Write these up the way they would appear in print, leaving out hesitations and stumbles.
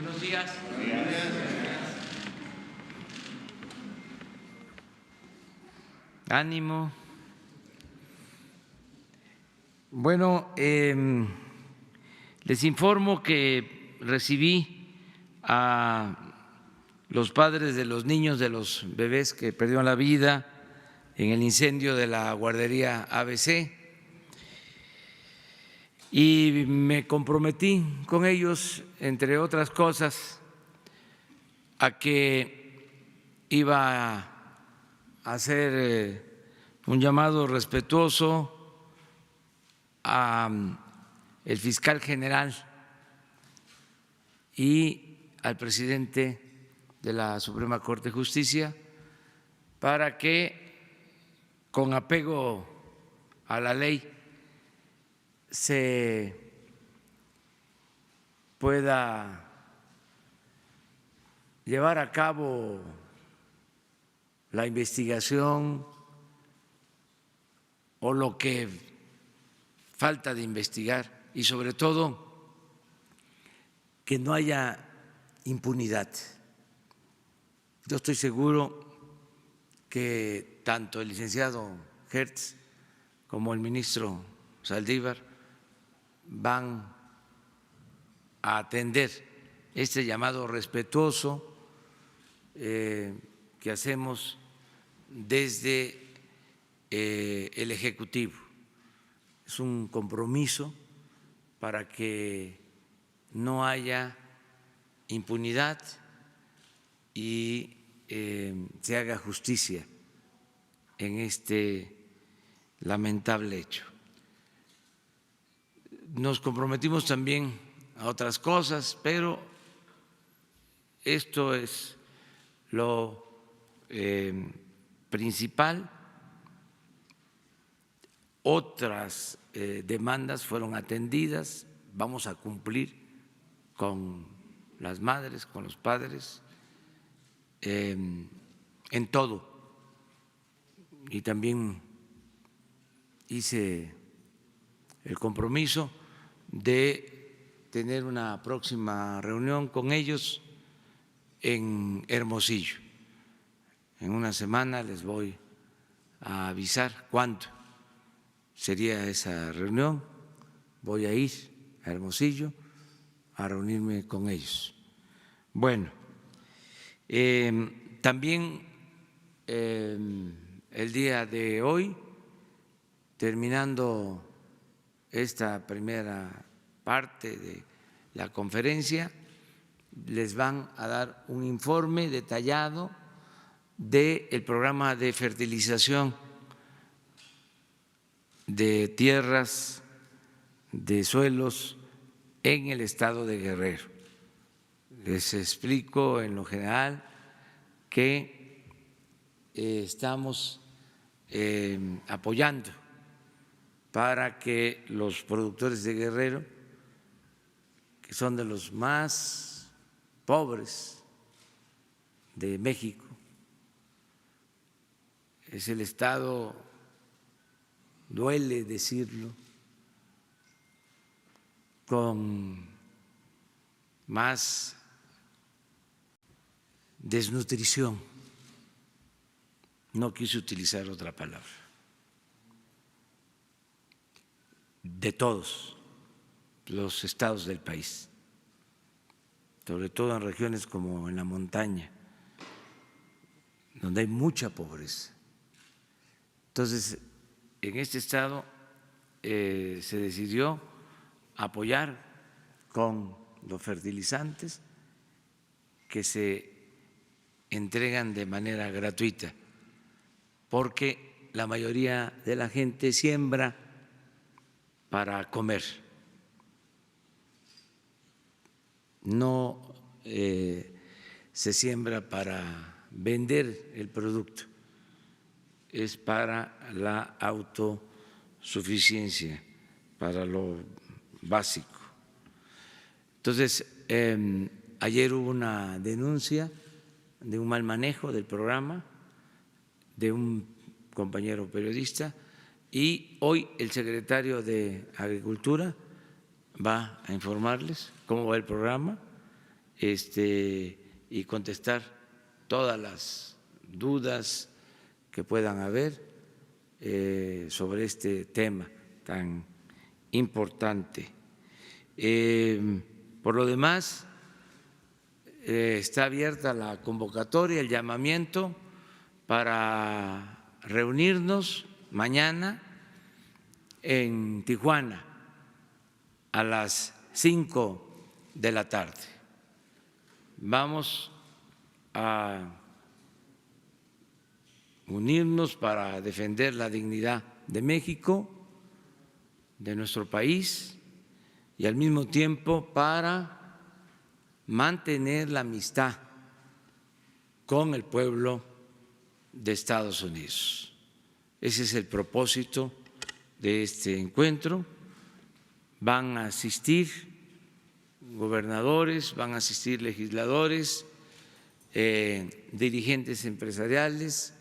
Buenos días. Ánimo. Bueno, les informo que recibí a los padres de los niños, de los bebés que perdieron la vida en el incendio de la guardería ABC y me comprometí con ellos, entre otras cosas, a que iba a hacer un llamado respetuoso al fiscal general y al presidente de la Suprema Corte de Justicia para que, con apego a la ley, se pueda llevar a cabo la investigación o lo que falta de investigar y, sobre todo, que no haya impunidad. Yo estoy seguro que tanto el licenciado Hertz como el ministro Saldívar van a atender este llamado respetuoso que hacemos desde el Ejecutivo. Es un compromiso para que no haya impunidad y se haga justicia en este lamentable hecho. Nos comprometimos también a otras cosas, pero esto es lo principal. Otras demandas fueron atendidas, vamos a cumplir con las madres, con los padres, en todo. Y también hice el compromiso de tener una próxima reunión con ellos en Hermosillo. En una semana les voy a avisar cuándo sería esa reunión. Voy a ir a Hermosillo a reunirme con ellos. Bueno, también el día de hoy, terminando esta primera parte de la conferencia, les van a dar un informe detallado del programa de fertilización de tierras, de suelos en el estado de Guerrero. Les explico en lo general que estamos apoyando para que los productores de Guerrero, que son de los más pobres de México, es el estado, duele decirlo, con más desnutrición, no quise utilizar otra palabra, de todos los estados del país, sobre todo en regiones como en la montaña, donde hay mucha pobreza. Entonces, en este estado se decidió apoyar con los fertilizantes que se entregan de manera gratuita, porque la mayoría de la gente siembra para comer, no se siembra para vender el producto, es para la autosuficiencia, para lo básico. Entonces, ayer hubo una denuncia de un mal manejo del programa de un compañero periodista y hoy el secretario de Agricultura va a informarles cómo va el programa y contestar todas las dudas que puedan haber sobre este tema tan importante. Por lo demás, está abierta la convocatoria, el llamamiento para reunirnos mañana en Tijuana a las 5 de la tarde. Vamos a unirnos para defender la dignidad de México, de nuestro país, y al mismo tiempo para mantener la amistad con el pueblo de Estados Unidos. Ese es el propósito de este encuentro. Van a asistir gobernadores, van a asistir legisladores, dirigentes empresariales,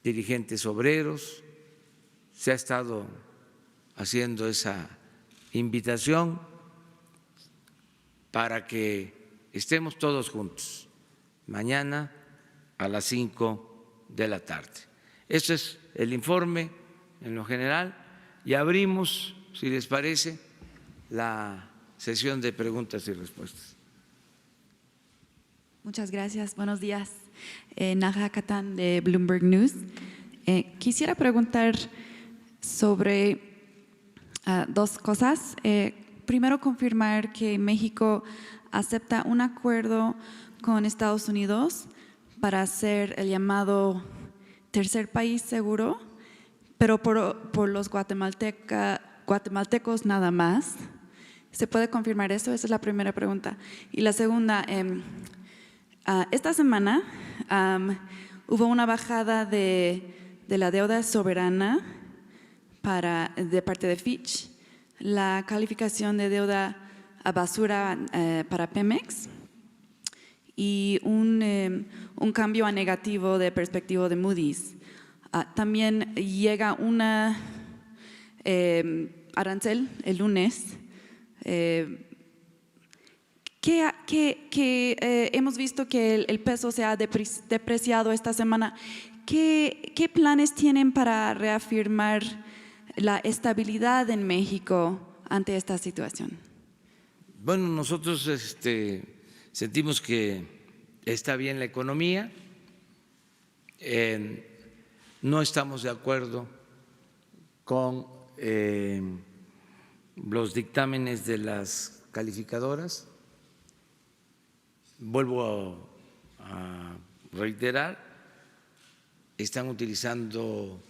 dirigentes obreros. Se ha estado haciendo esa invitación para que estemos todos juntos mañana a las 5 de la tarde. Este es el informe en lo general. y abrimos, si les parece, la sesión de preguntas y respuestas. Muchas gracias. Buenos días. Naja Catán de Bloomberg News. Quisiera preguntar sobre dos cosas. Primero, confirmar que México acepta un acuerdo con Estados Unidos para hacer el llamado tercer país seguro, pero por los guatemaltecos nada más. ¿Se puede confirmar eso? Esa es la primera pregunta. Y la segunda, esta semana hubo una bajada de la deuda soberana de parte de Fitch, la calificación de deuda a basura para Pemex y un cambio a negativo de perspectiva de Moody's. También llega una arancel el lunes que hemos visto que el peso se ha depreciado esta semana. ¿Qué planes tienen para reafirmar la estabilidad en México ante esta situación? Bueno, nosotros sentimos que está bien la economía, no estamos de acuerdo con los dictámenes de las calificadoras. Vuelvo a reiterar, están utilizando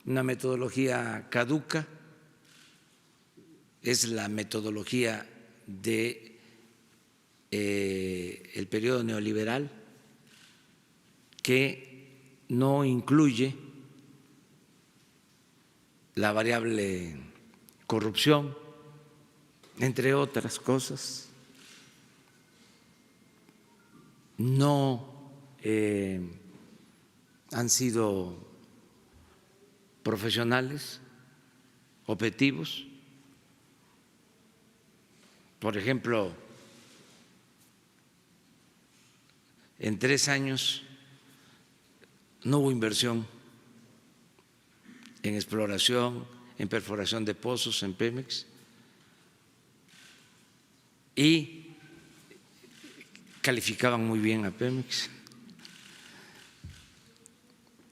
una metodología caduca, es la metodología de el periodo neoliberal que no incluye la variable corrupción, entre otras cosas. No han sido profesionales, objetivos. Por ejemplo, en 3 años no hubo inversión en exploración, en perforación de pozos en Pemex, y calificaban muy bien a Pemex.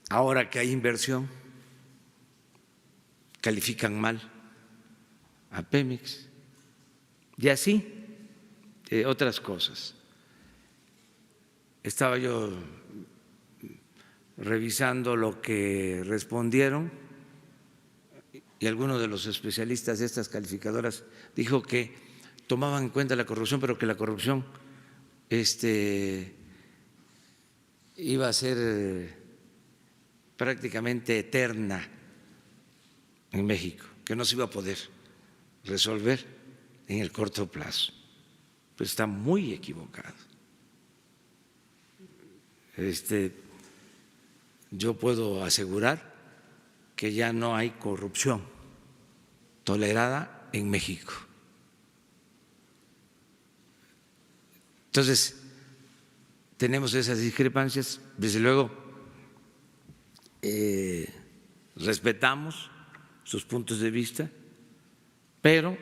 Ahora que hay inversión, califican mal a Pemex. Y así, otras cosas. Estaba yo revisando lo que respondieron y algunos de los especialistas de estas calificadoras dijo que tomaban en cuenta la corrupción, pero que la corrupción iba a ser prácticamente eterna en México, que no se iba a poder resolver en el corto plazo. Pues está muy equivocado. Yo puedo asegurar que ya no hay corrupción tolerada en México. Entonces, tenemos esas discrepancias, desde luego respetamos sus puntos de vista, pero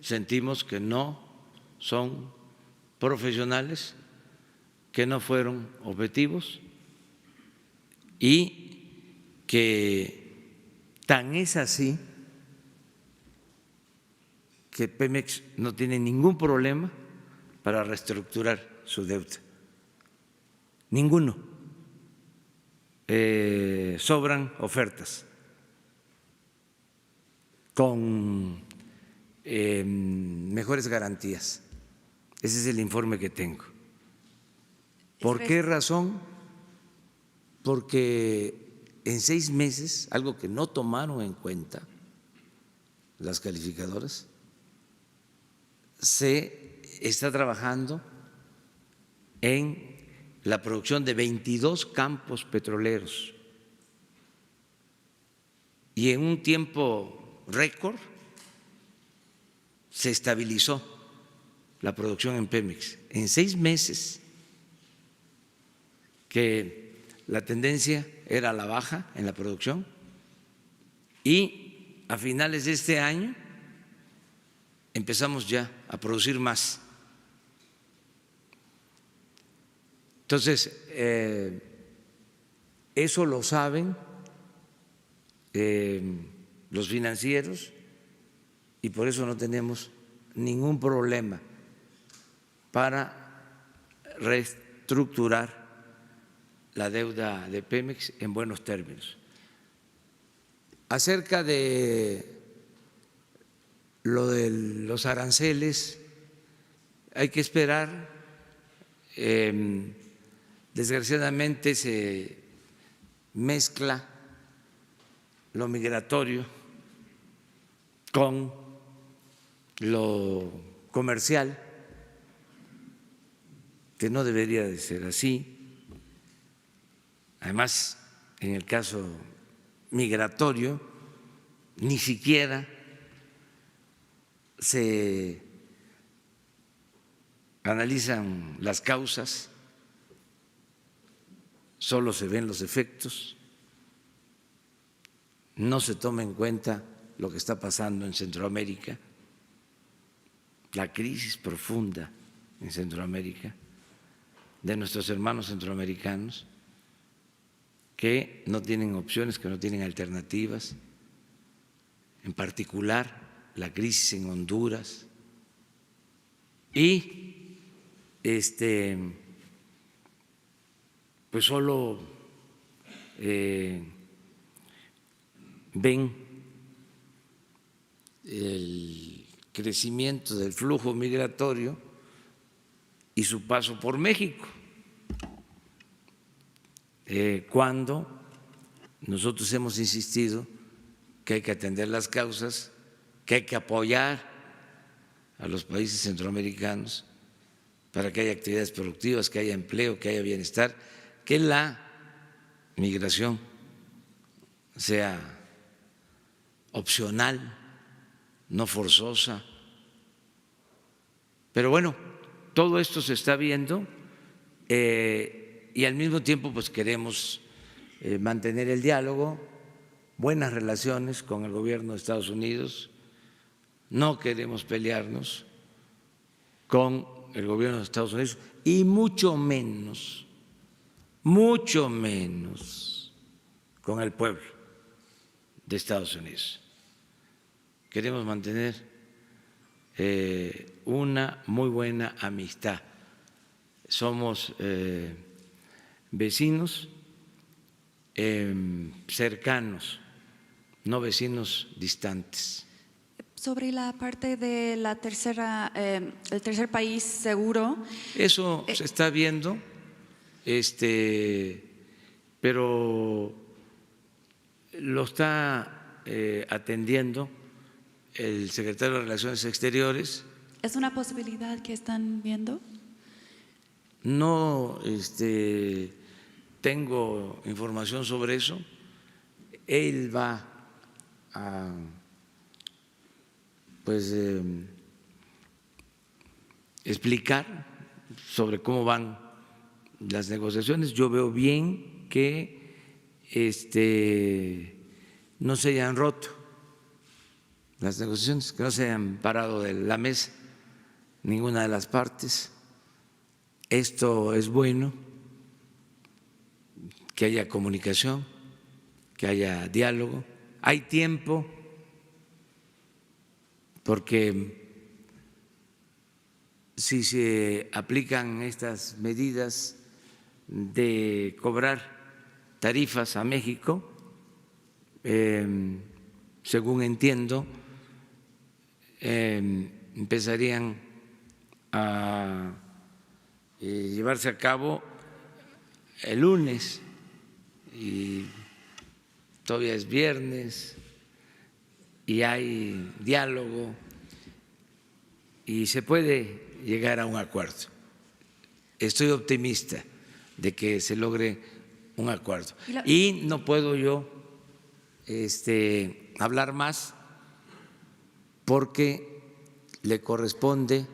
sentimos que no son profesionales, que no fueron objetivos y que tan es así que Pemex no tiene ningún problema para reestructurar su deuda, ninguno. Sobran ofertas con mejores garantías. Ese es el informe que tengo. ¿Por qué razón? Porque en 6 meses, algo que no tomaron en cuenta las calificadoras, se está trabajando en la producción de 22 campos petroleros y en un tiempo récord se estabilizó la producción en Pemex. En 6 meses, que la tendencia era a la baja en la producción, y a finales de este año empezamos ya a producir más. Entonces, eso lo saben los financieros y por eso no tenemos ningún problema para reestructurar la deuda de Pemex en buenos términos. Acerca de lo de los aranceles, hay que esperar. Desgraciadamente se mezcla lo migratorio con lo comercial, que no debería de ser así. Además, en el caso migratorio, ni siquiera se analizan las causas, solo se ven los efectos, no se toma en cuenta lo que está pasando en Centroamérica, la crisis profunda en Centroamérica de nuestros hermanos centroamericanos que no tienen opciones, que no tienen alternativas, en particular la crisis en Honduras y pues solo ven el crecimiento del flujo migratorio y su paso por México, cuando nosotros hemos insistido que hay que atender las causas, que hay que apoyar a los países centroamericanos para que haya actividades productivas, que haya empleo, que haya bienestar, que la migración sea opcional, no forzosa. Pero bueno, todo esto se está viendo y al mismo tiempo pues queremos mantener el diálogo, buenas relaciones con el gobierno de Estados Unidos, no queremos pelearnos con el gobierno de Estados Unidos y mucho menos con el pueblo de Estados Unidos. Queremos mantener una muy buena amistad. Somos vecinos cercanos, no vecinos distantes. Sobre la parte de la tercera, el tercer país seguro. Eso se está viendo, pero lo está atendiendo el secretario de Relaciones Exteriores. ¿Es una posibilidad que están viendo? No tengo información sobre eso. Él va a explicar sobre cómo van las negociaciones. Yo veo bien que no se hayan roto las negociaciones, que no se hayan parado de la mesa ninguna de las partes. Esto es bueno, que haya comunicación, que haya diálogo. Hay tiempo, porque si se aplican estas medidas de cobrar tarifas a México, según entiendo, empezarían a llevarse a cabo el lunes y todavía es viernes y hay diálogo y se puede llegar a un acuerdo. Estoy optimista de que se logre un acuerdo. Y no puedo yo hablar más porque le corresponde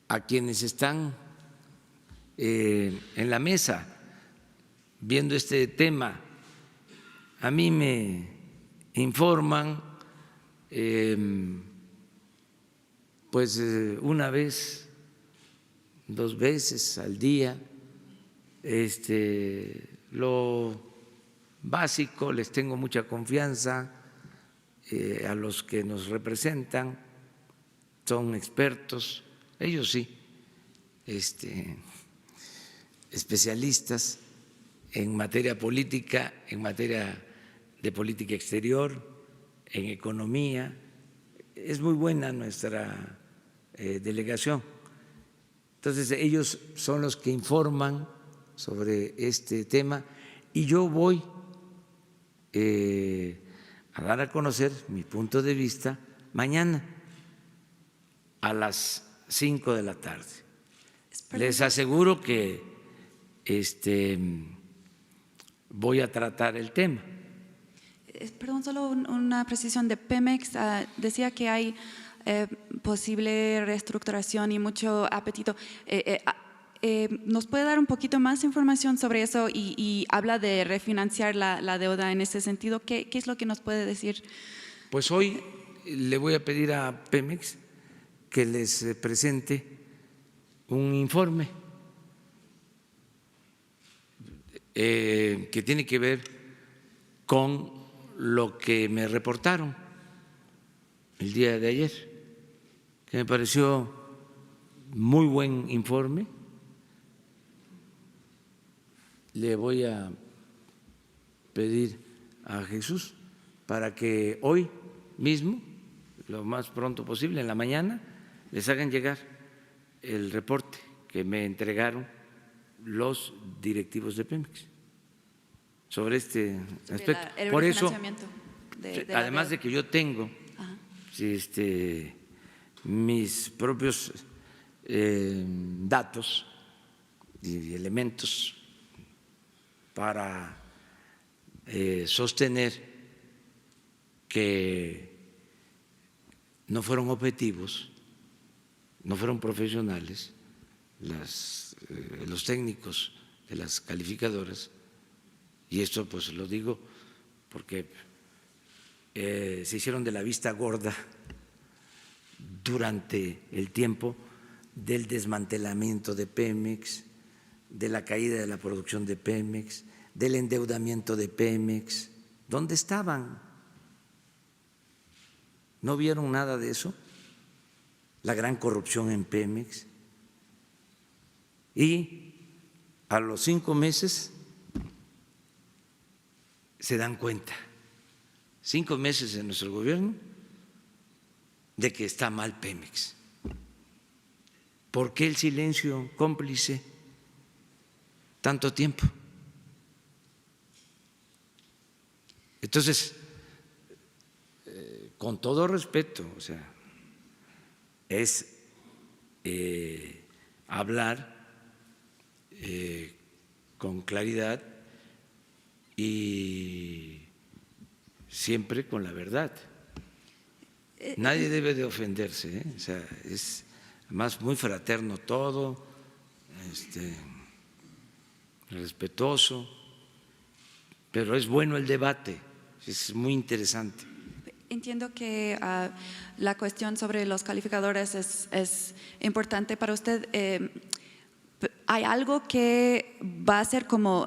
a quienes están en la mesa viendo este tema. A mí me informan pues una vez, 2 veces al día, lo básico, les tengo mucha confianza a los que nos representan, son expertos, ellos sí, especialistas en materia política, en materia de política exterior, en economía. Es muy buena nuestra delegación. Entonces, ellos son los que informan sobre este tema y yo voy a dar a conocer mi punto de vista mañana a las 5 de la tarde. Les aseguro que voy a tratar el tema. Perdón, solo una precisión de Pemex. Decía que hay posible reestructuración y mucho apetito. ¿Nos puede dar un poquito más información sobre eso y habla de refinanciar la deuda en ese sentido? ¿Qué es lo que nos puede decir? Pues hoy le voy a pedir a Pemex que les presente un informe que tiene que ver con lo que me reportaron el día de ayer, que me pareció muy buen informe. Le voy a pedir a Jesús para que hoy mismo, lo más pronto posible, en la mañana, les hagan llegar el reporte que me entregaron los directivos de Pemex sobre este aspecto. Por eso, además de que yo tengo mis propios datos y elementos para sostener que no fueron objetivos, no fueron profesionales los técnicos de las calificadoras, y esto pues lo digo porque se hicieron de la vista gorda durante el tiempo del desmantelamiento de Pemex, de la caída de la producción de Pemex, del endeudamiento de Pemex. ¿Dónde estaban? ¿No vieron nada de eso? La gran corrupción en Pemex. Y a los 5 meses se dan cuenta, 5 meses en nuestro gobierno, de que está mal Pemex. ¿Por qué el silencio cómplice tanto tiempo? Entonces, con todo respeto, o sea, es hablar con claridad y siempre con la verdad. Nadie debe de ofenderse, o sea, es además muy fraterno todo, respetuoso, pero es bueno el debate, es muy interesante. Entiendo que la cuestión sobre los calificadores es importante para usted. ¿Hay algo que va a ser como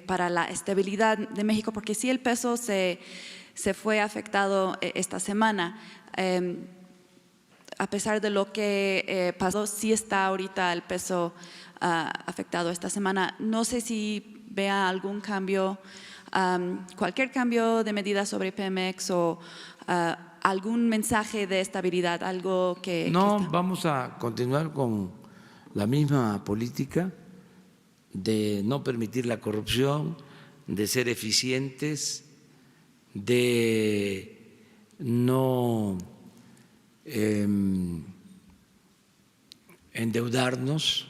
para la estabilidad de México? Porque sí, el peso se fue afectado esta semana. A pesar de lo que pasó, sí está ahorita el peso afectado esta semana. No sé si vea algún cambio, cualquier cambio de medida sobre Pemex o algún mensaje de estabilidad, algo que… No, vamos a continuar con la misma política de no permitir la corrupción, de ser eficientes, de no endeudarnos,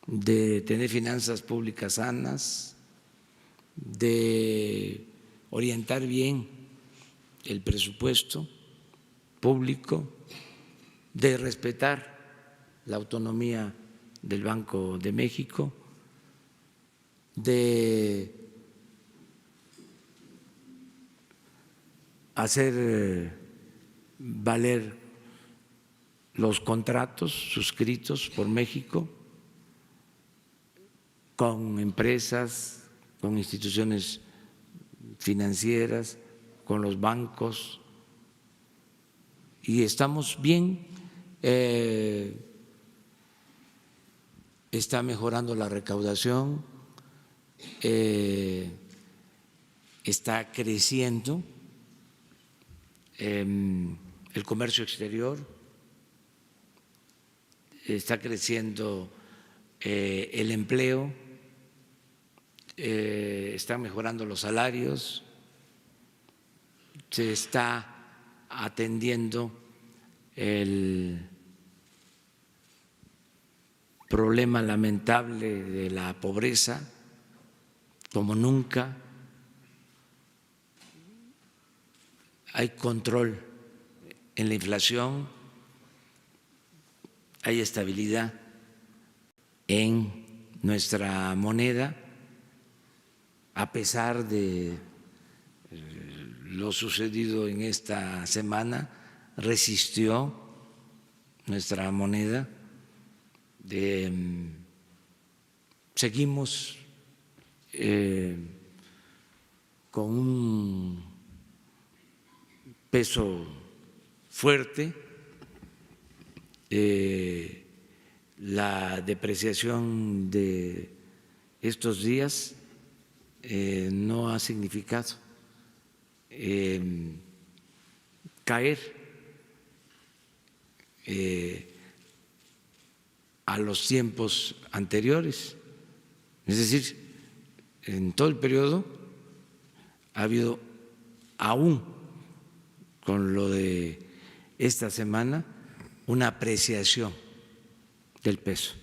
de tener finanzas públicas sanas, de orientar bien el presupuesto público, de respetar la autonomía del Banco de México, de hacer valer los contratos suscritos por México con empresas, con instituciones financieras, con los bancos, y estamos bien. Está mejorando la recaudación, está creciendo el comercio exterior, está creciendo el empleo, están mejorando los salarios, se está atendiendo el problema lamentable de la pobreza como nunca. Hay control en la inflación, hay estabilidad en nuestra moneda, a pesar de lo sucedido en esta semana, resistió nuestra moneda. Seguimos con un peso fuerte, la depreciación de estos días no ha significado caer a los tiempos anteriores. Es decir, en todo el periodo ha habido, aún con lo de esta semana, una apreciación del peso.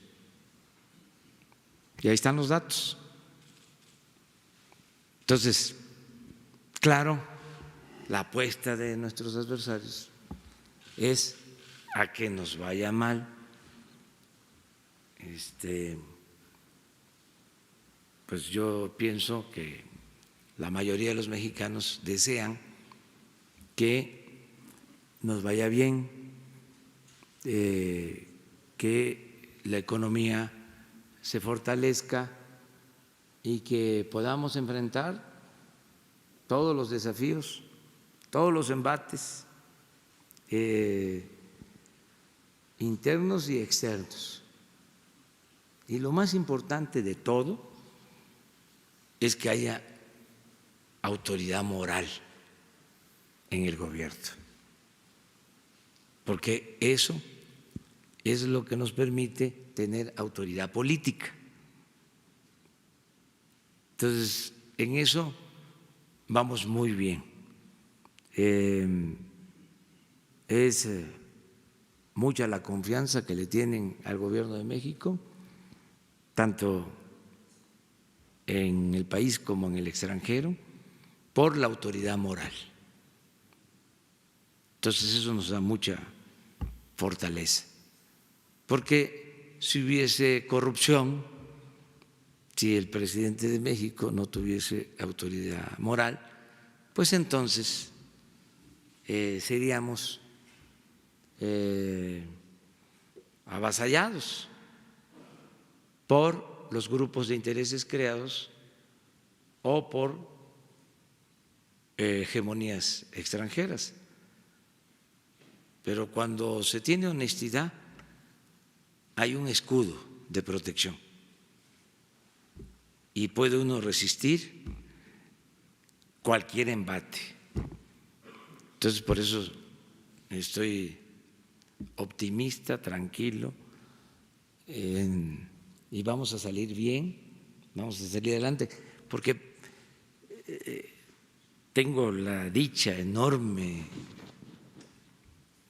Y ahí están los datos. Entonces, claro, la apuesta de nuestros adversarios es a que nos vaya mal. Pues yo pienso que la mayoría de los mexicanos desean que nos vaya bien, que la economía se fortalezca y que podamos enfrentar todos los desafíos, todos los embates internos y externos. Y lo más importante de todo es que haya autoridad moral en el gobierno, porque eso es lo que nos permite tener autoridad política. Entonces, en eso vamos muy bien. Es mucha la confianza que le tienen al gobierno de México, tanto en el país como en el extranjero, por la autoridad moral. Entonces eso nos da mucha fortaleza, porque si hubiese corrupción, si el presidente de México no tuviese autoridad moral, pues entonces seríamos avasallados por los grupos de intereses creados o por hegemonías extranjeras. Pero cuando se tiene honestidad, hay un escudo de protección y puede uno resistir cualquier embate. Entonces, por eso estoy optimista, tranquilo, y vamos a salir bien, vamos a salir adelante, porque tengo la dicha enorme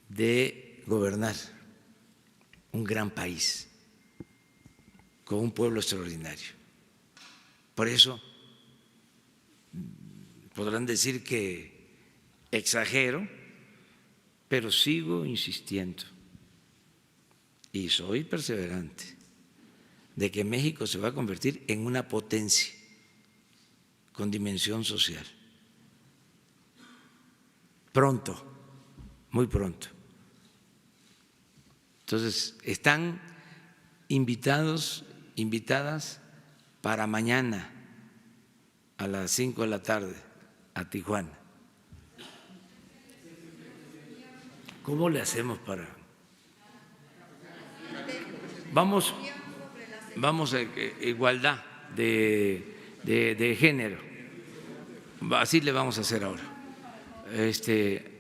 de gobernar un gran país con un pueblo extraordinario. Por eso podrán decir que exagero, pero sigo insistiendo y soy perseverante de que México se va a convertir en una potencia con dimensión social. pronto, muy pronto. Entonces, están invitadas para mañana a las 5 de la tarde a Tijuana. ¿Cómo le hacemos para...? Vamos a igualdad de género. Así le vamos a hacer ahora.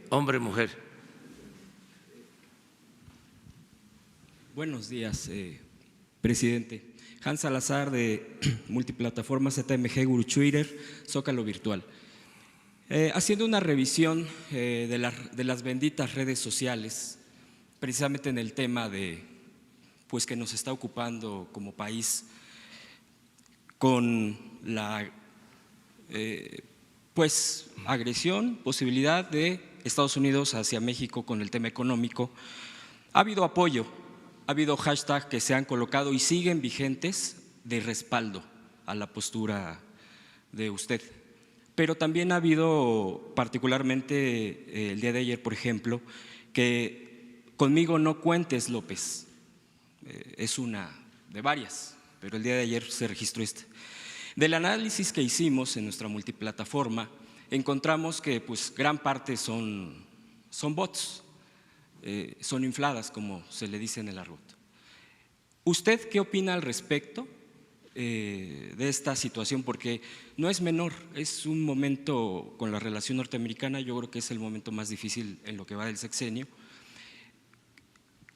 Hombre, mujer. Buenos días, presidente. Hans Salazar, de Multiplataforma ZMG Guru Twitter, Zócalo Virtual. Haciendo una revisión de las benditas redes sociales, precisamente en el tema pues, que nos está ocupando como país con la pues, agresión, posibilidad de Estados Unidos hacia México con el tema económico, ha habido apoyo. Ha habido hashtags que se han colocado y siguen vigentes de respaldo a la postura de usted. Pero también ha habido, particularmente el día de ayer, por ejemplo, que conmigo no cuentes, López. Es una de varias, pero el día de ayer se registró este. Del análisis que hicimos en nuestra multiplataforma, encontramos que pues, gran parte son bots. Son infladas, como se le dice en el argot. ¿Usted qué opina al respecto de esta situación? Porque no es menor, es un momento con la relación norteamericana, yo creo que es el momento más difícil en lo que va del sexenio.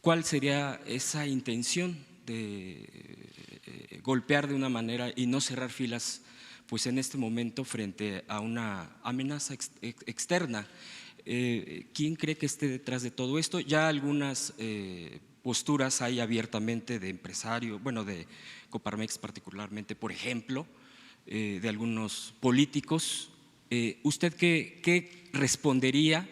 ¿Cuál sería esa intención de golpear de una manera y no cerrar filas pues en este momento frente a una amenaza externa? ¿Quién cree que esté detrás de todo esto? Ya algunas posturas hay abiertamente de empresarios, bueno, de Coparmex particularmente, por ejemplo, de algunos políticos. ¿Usted qué respondería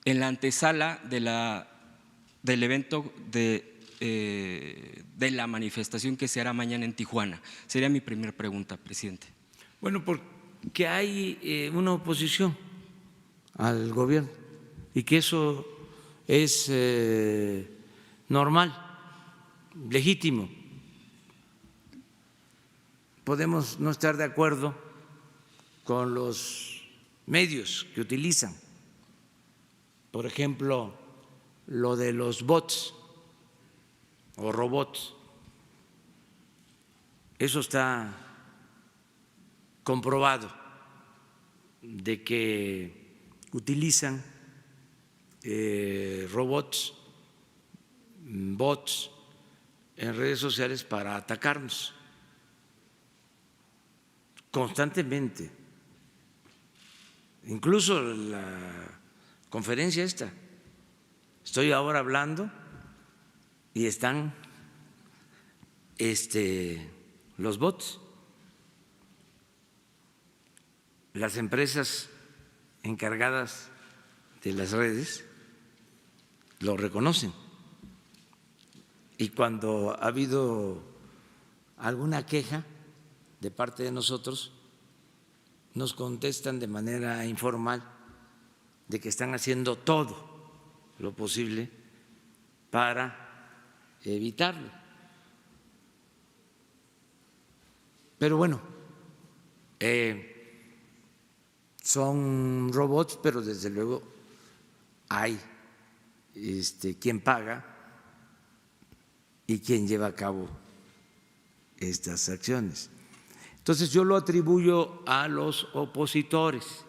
en la antesala del evento de la manifestación que se hará mañana en Tijuana? Sería mi primera pregunta, presidente. Bueno, porque hay una oposición al gobierno y que eso es normal, legítimo. Podemos no estar de acuerdo con los medios que utilizan, por ejemplo, lo de los bots o robots. Eso está comprobado de que utilizan robots, bots en redes sociales para atacarnos constantemente. Incluso la conferencia esta, estoy ahora hablando y están los bots. Las empresas encargadas de las redes lo reconocen. Y cuando ha habido alguna queja de parte de nosotros, nos contestan de manera informal de que están haciendo todo lo posible para evitarlo. Pero bueno, son robots, pero desde luego hay quien paga y quien lleva a cabo estas acciones. Entonces yo lo atribuyo a los opositores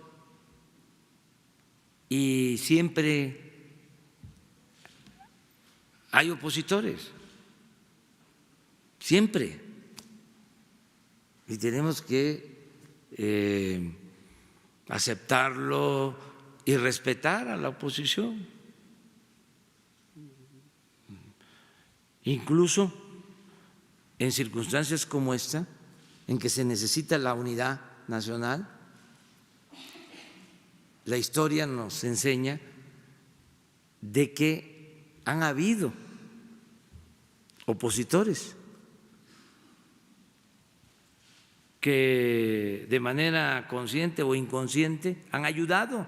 y siempre hay opositores, siempre, y tenemos que aceptarlo y respetar a la oposición. Incluso en circunstancias como esta, en que se necesita la unidad nacional, la historia nos enseña de que han habido opositores que de manera consciente o inconsciente han ayudado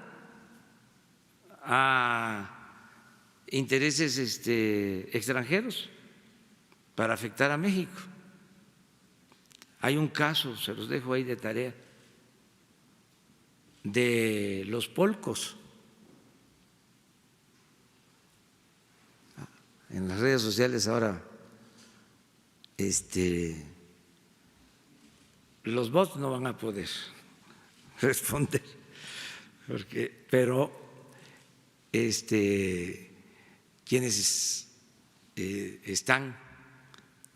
a intereses extranjeros para afectar a México. Hay un caso, se los dejo ahí de tarea, de los polcos. En las redes sociales ahora los bots no van a poder responder, pero quienes están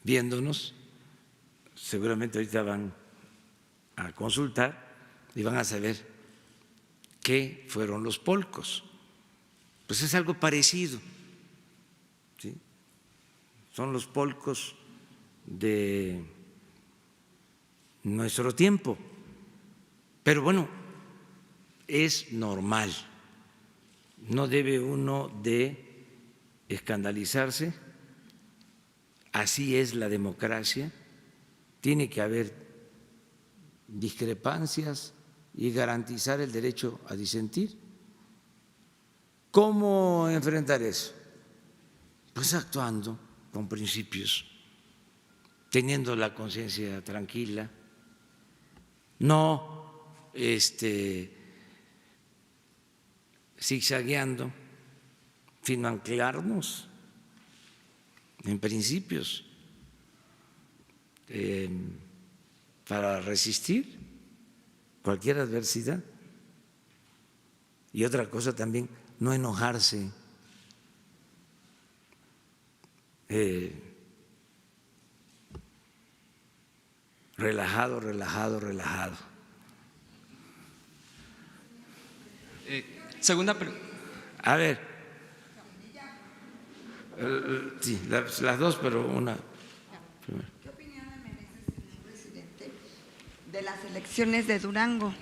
viéndonos seguramente ahorita van a consultar y van a saber qué fueron los polcos. Pues es algo parecido, ¿sí? Son los polcos de nuestro tiempo, pero bueno, es normal, no debe uno de escandalizarse, así es la democracia, tiene que haber discrepancias y garantizar el derecho a disentir. ¿Cómo enfrentar eso? Pues actuando con principios, teniendo la conciencia tranquila, no zigzagueando, sino anclarnos en principios para resistir cualquier adversidad. Y otra cosa también, no enojarse, relajado, relajado, relajado. Segunda pregunta. A ver, sí, las dos, pero una primero. ¿Qué opinión le merece, señor presidente, de las elecciones de Durango?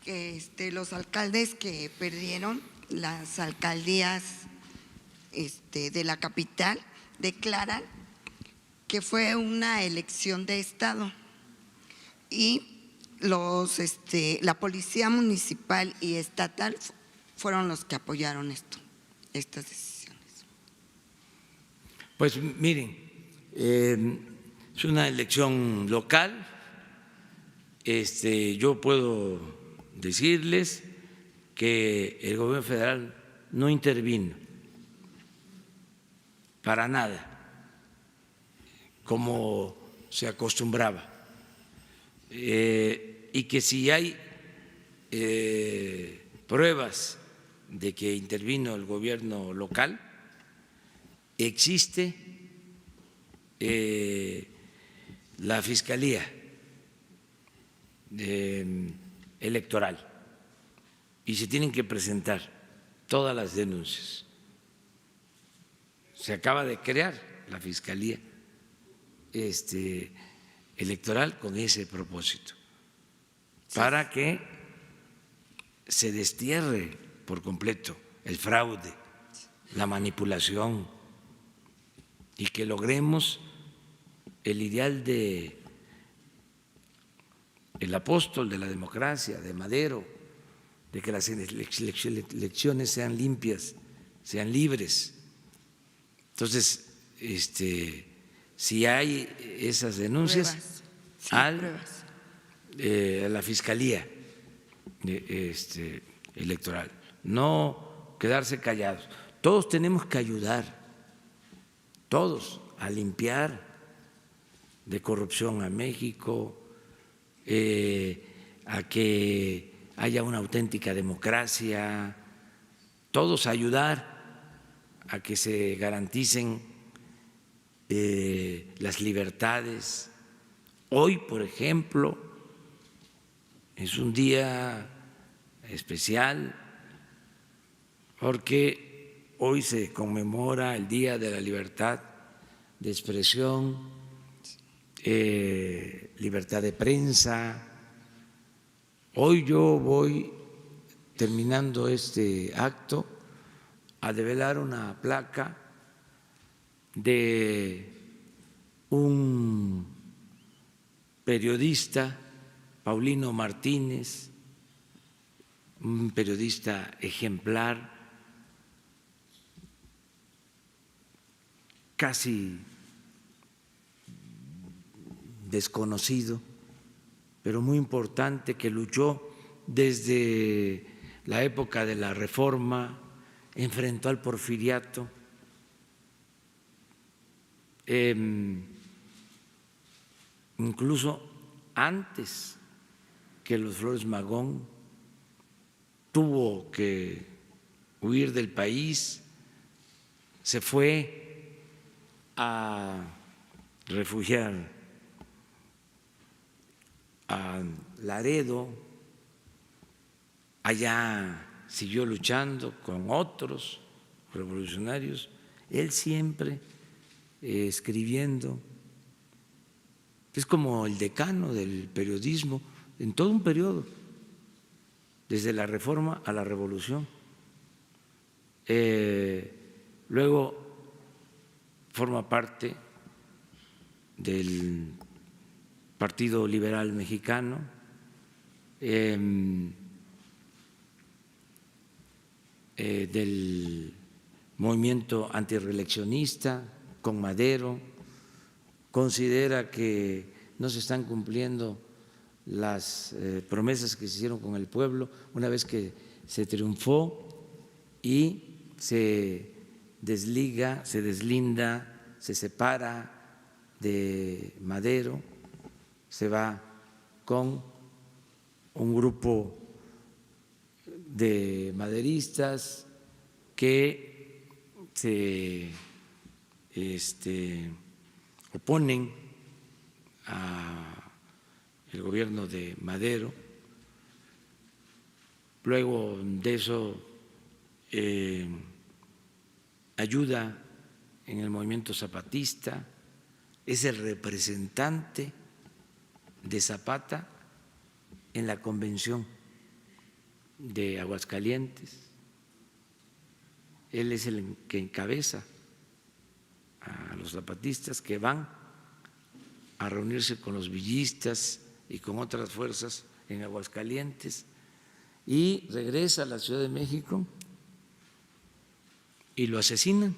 Que los alcaldes que perdieron las alcaldías de la capital declaran que fue una elección de Estado y la policía municipal y estatal fueron los que apoyaron estas decisiones. Pues miren, es una elección local. Yo puedo decirles que el gobierno federal no intervino para nada, como se acostumbraba, y que si hay pruebas de que intervino el gobierno local, existe la Fiscalía Electoral y se tienen que presentar todas las denuncias. Se acaba de crear la Fiscalía Electoral con ese propósito, para que se destierre por completo el fraude, la manipulación y que logremos el ideal de el apóstol de la democracia, de Madero, de que las elecciones sean limpias, sean libres. Entonces, si hay esas denuncias, Pruebas, sí, a la Fiscalía Electoral, no quedarse callados. Todos tenemos que ayudar, todos, a limpiar de corrupción a México, a que haya una auténtica democracia, todos a ayudar a que se garanticen las libertades. Hoy, por ejemplo, es un día especial porque hoy se conmemora el Día de la Libertad de Expresión, libertad de prensa. Hoy yo voy, terminando este acto, a develar una placa de un periodista, Paulino Martínez, un periodista ejemplar, casi desconocido, pero muy importante, que luchó desde la época de la Reforma, enfrentó al porfiriato, incluso antes que los Flores Magón, tuvo que huir del país, se fue a refugiar a Laredo, allá siguió luchando con otros revolucionarios, él siempre escribiendo. Es como el decano del periodismo en todo un periodo, desde la Reforma a la Revolución. Luego forma parte del Partido Liberal Mexicano, del movimiento antirreeleccionista con Madero. Considera que no se están cumpliendo las promesas que se hicieron con el pueblo una vez que se triunfó, y se desliga, se deslinda, se separa de Madero, se va con un grupo de maderistas que se oponen al gobierno de Madero. Luego de eso ayuda en el movimiento zapatista, es el representante de Zapata en la convención de Aguascalientes. Él es el que encabeza a los zapatistas que van a reunirse con los villistas y con otras fuerzas en Aguascalientes, y regresa a la Ciudad de México y lo asesinan.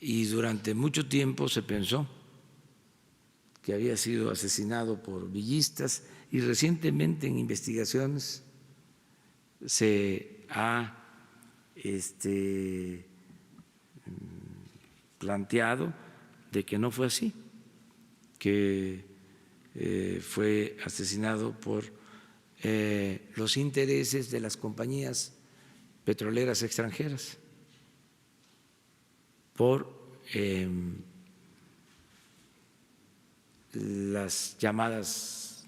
Y durante mucho tiempo se pensó que había sido asesinado por villistas, y recientemente en investigaciones se ha planteado de que no fue así, que fue asesinado por los intereses de las compañías petroleras extranjeras, por las llamadas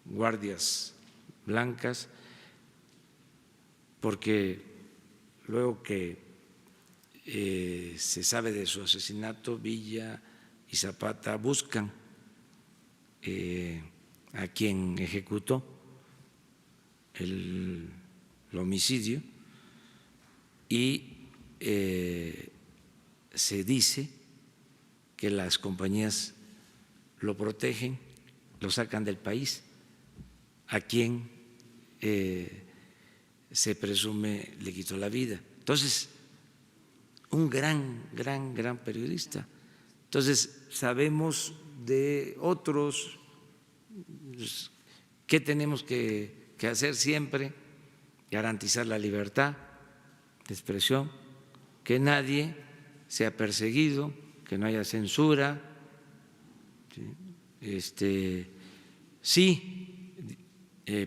guardias blancas, porque luego que se sabe de su asesinato, Villa y Zapata buscan a quien ejecutó el homicidio, y se dice que las compañías lo protegen, lo sacan del país, a quien se presume le quitó la vida. Entonces, un gran periodista. Entonces, sabemos de otros. ¿Qué tenemos que hacer siempre? Garantizar la libertad de expresión, que nadie sea perseguido, que no haya censura, sí,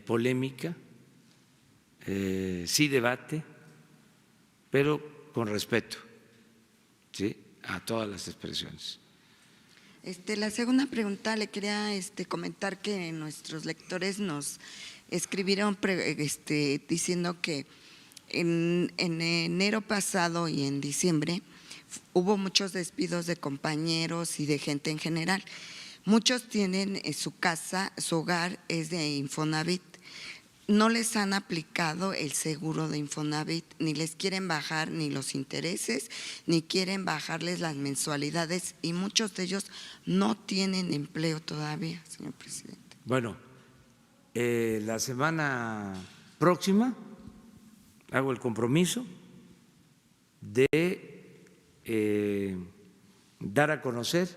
polémica, sí debate, pero con respeto, ¿sí?, a todas las expresiones. La segunda pregunta le quería comentar que nuestros lectores nos escribieron diciendo que en enero pasado y en diciembre hubo muchos despidos de compañeros y de gente en general. Muchos tienen su casa, su hogar es de Infonavit. No les han aplicado el seguro de Infonavit, ni les quieren bajar ni los intereses, ni quieren bajarles las mensualidades, y muchos de ellos no tienen empleo todavía, señor presidente. Bueno, la semana próxima hago el compromiso de dar a conocer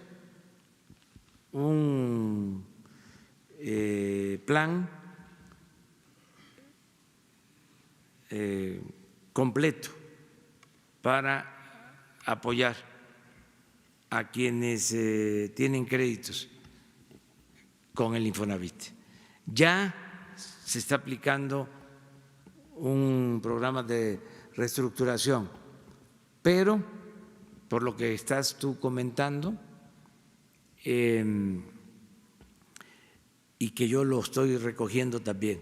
un plan completo para apoyar a quienes tienen créditos con el Infonavit. Ya se está aplicando un programa de reestructuración, pero por lo que estás tú comentando, y que yo lo estoy recogiendo también,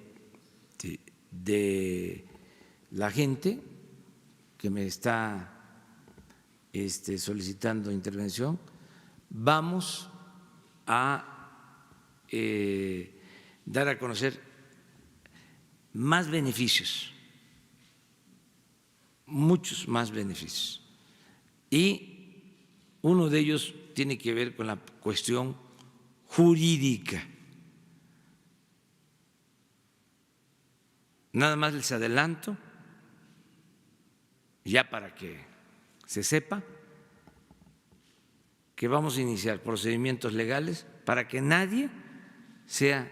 ¿sí?, de la gente que me está solicitando intervención, vamos a dar a conocer más beneficios, muchos más beneficios. Y uno de ellos tiene que ver con la cuestión jurídica. Nada más les adelanto, ya para que se sepa, que vamos a iniciar procedimientos legales para que nadie sea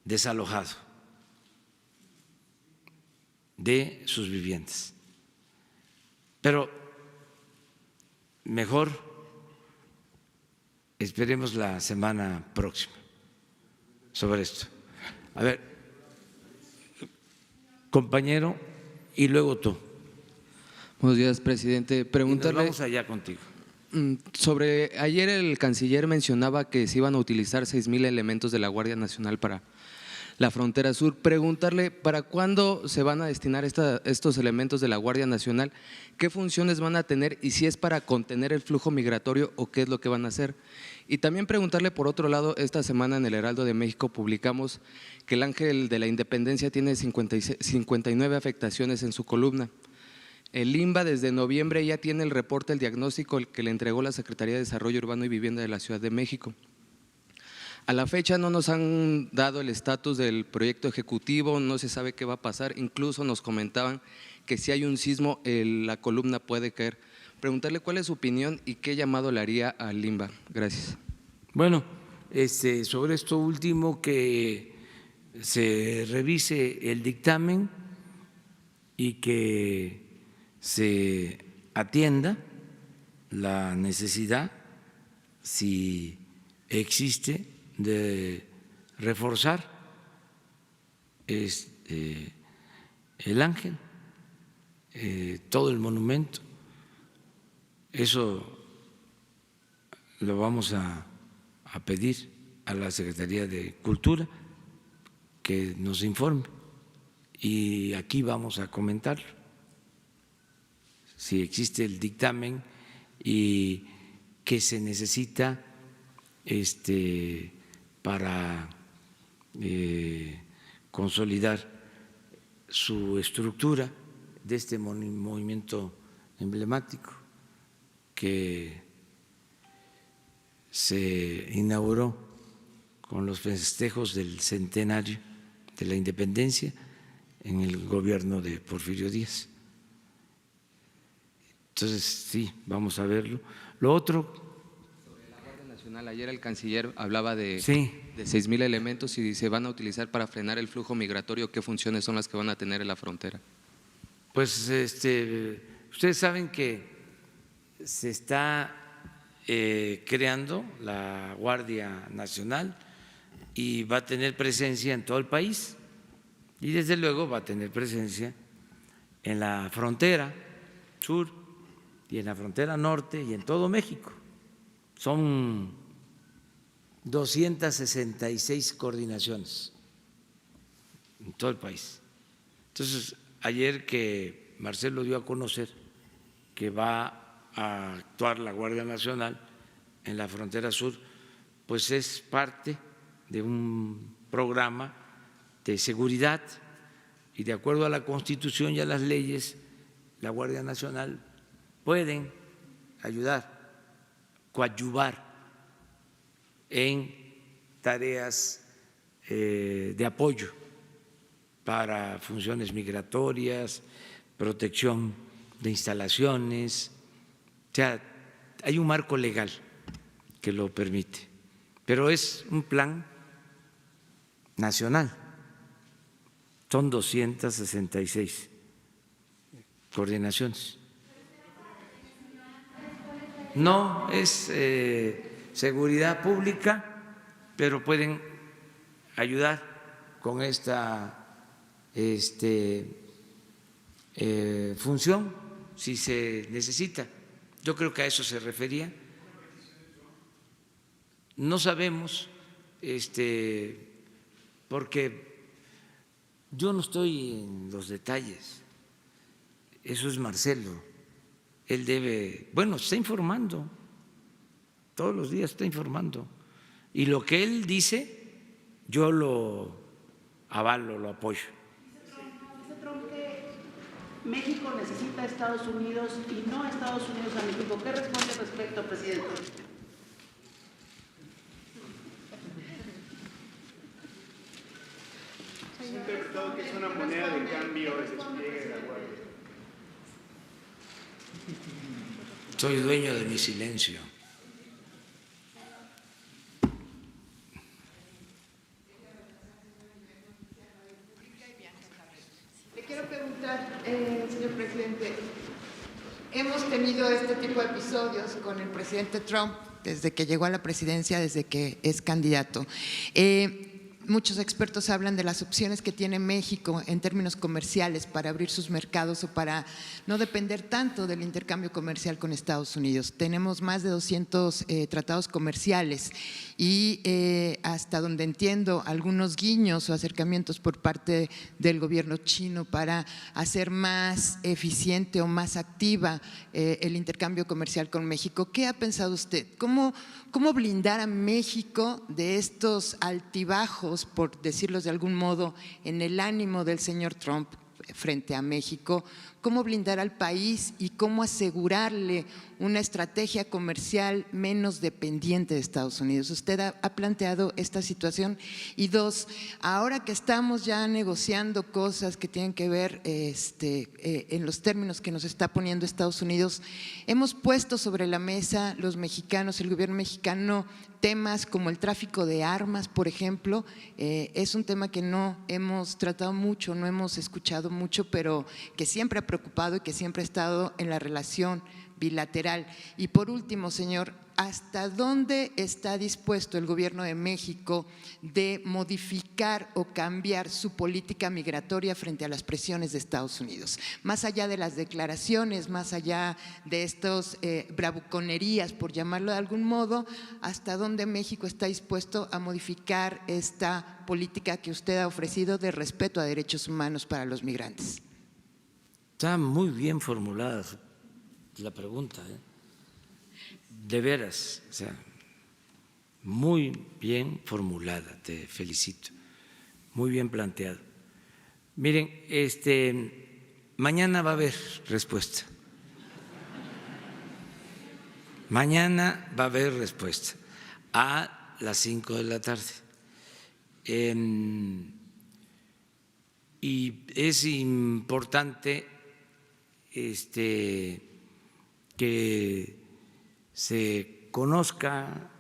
desalojado de sus viviendas. Pero mejor esperemos la semana próxima sobre esto. A ver, compañero, y luego tú. Buenos días, presidente. Preguntarle. Vamos allá contigo. Sobre ayer el canciller mencionaba que se iban a utilizar 6,000 elementos de la Guardia Nacional para la frontera sur. Preguntarle para cuándo se van a destinar estos elementos de la Guardia Nacional, qué funciones van a tener y si es para contener el flujo migratorio o qué es lo que van a hacer. Y también preguntarle, por otro lado, esta semana en el Heraldo de México publicamos que el Ángel de la Independencia tiene 59 afectaciones en su columna. El INBA desde noviembre ya tiene el reporte, el diagnóstico que le entregó la Secretaría de Desarrollo Urbano y Vivienda de la Ciudad de México. A la fecha no nos han dado el estatus del proyecto ejecutivo, no se sabe qué va a pasar, incluso nos comentaban que si hay un sismo la columna puede caer. Preguntarle cuál es su opinión y qué llamado le haría al INBA. Gracias. Bueno, sobre esto último, que se revise el dictamen y que se atienda la necesidad, si existe, de reforzar el Ángel, todo el monumento. Eso lo vamos a pedir a la Secretaría de Cultura que nos informe y aquí vamos a comentarlo. Si existe el dictamen y qué se necesita para consolidar su estructura de este movimiento emblemático que se inauguró con los festejos del centenario de la independencia en el gobierno de Porfirio Díaz. Entonces, sí, vamos a verlo. Lo otro… Sobre la Guardia Nacional, ayer el canciller hablaba de 6,000 elementos y se van a utilizar para frenar el flujo migratorio. ¿Qué funciones son las que van a tener en la frontera? Pues ustedes saben que se está creando la Guardia Nacional y va a tener presencia en todo el país y desde luego va a tener presencia en la frontera sur y en la frontera norte y en todo México. Son 266 coordinaciones en todo el país. Entonces, ayer que Marcelo dio a conocer que va a actuar la Guardia Nacional en la frontera sur, pues es parte de un programa de seguridad y de acuerdo a la Constitución y a las leyes, la Guardia Nacional pueden ayudar, coadyuvar en tareas de apoyo para funciones migratorias, protección de instalaciones, o sea, hay un marco legal que lo permite, pero es un plan nacional, son 266 coordinaciones. No es seguridad pública, pero pueden ayudar con esta función si se necesita. Yo creo que a eso se refería. No sabemos, porque yo no estoy en los detalles. Eso es Marcelo. Él debe, bueno, está informando, todos los días está informando. Y lo que él dice, yo lo avalo, lo apoyo. Dice Trump que México necesita a Estados Unidos y no a Estados Unidos a México. ¿Qué responde al respecto, presidente? Se ha interpretado que es una moneda de cambio el despliegue de la Guardia. Soy dueño de mi silencio. Le quiero preguntar, señor presidente, hemos tenido este tipo de episodios con el presidente Trump desde que llegó a la presidencia, desde que es candidato. Muchos expertos hablan de las opciones que tiene México en términos comerciales para abrir sus mercados o para no depender tanto del intercambio comercial con Estados Unidos. Tenemos más de 200 tratados comerciales y hasta donde entiendo algunos guiños o acercamientos por parte del gobierno chino para hacer más eficiente o más activa el intercambio comercial con México. ¿Qué ha pensado usted? ¿Cómo blindar a México de estos altibajos, por decirlos de algún modo, en el ánimo del señor Trump frente a México? ¿Cómo blindar al país y cómo asegurarle una estrategia comercial menos dependiente de Estados Unidos? ¿Usted ha planteado esta situación? Y dos, ahora que estamos ya negociando cosas que tienen que ver en los términos que nos está poniendo Estados Unidos, hemos puesto sobre la mesa los mexicanos, el gobierno mexicano, temas como el tráfico de armas, por ejemplo. Es un tema que no hemos tratado mucho, no hemos escuchado mucho, pero que siempre ha preocupado y que siempre ha estado en la relación bilateral. Y por último, señor, ¿hasta dónde está dispuesto el gobierno de México de modificar o cambiar su política migratoria frente a las presiones de Estados Unidos? Más allá de las declaraciones, más allá de estos bravuconerías, por llamarlo de algún modo, ¿hasta dónde México está dispuesto a modificar esta política que usted ha ofrecido de respeto a derechos humanos para los migrantes? Está muy bien formulada la pregunta, de veras, o sea, muy bien formulada, te felicito, muy bien planteado. Miren, mañana va a haber respuesta. Mañana va a haber respuesta a las 5 de la tarde. Y es importante que se conozca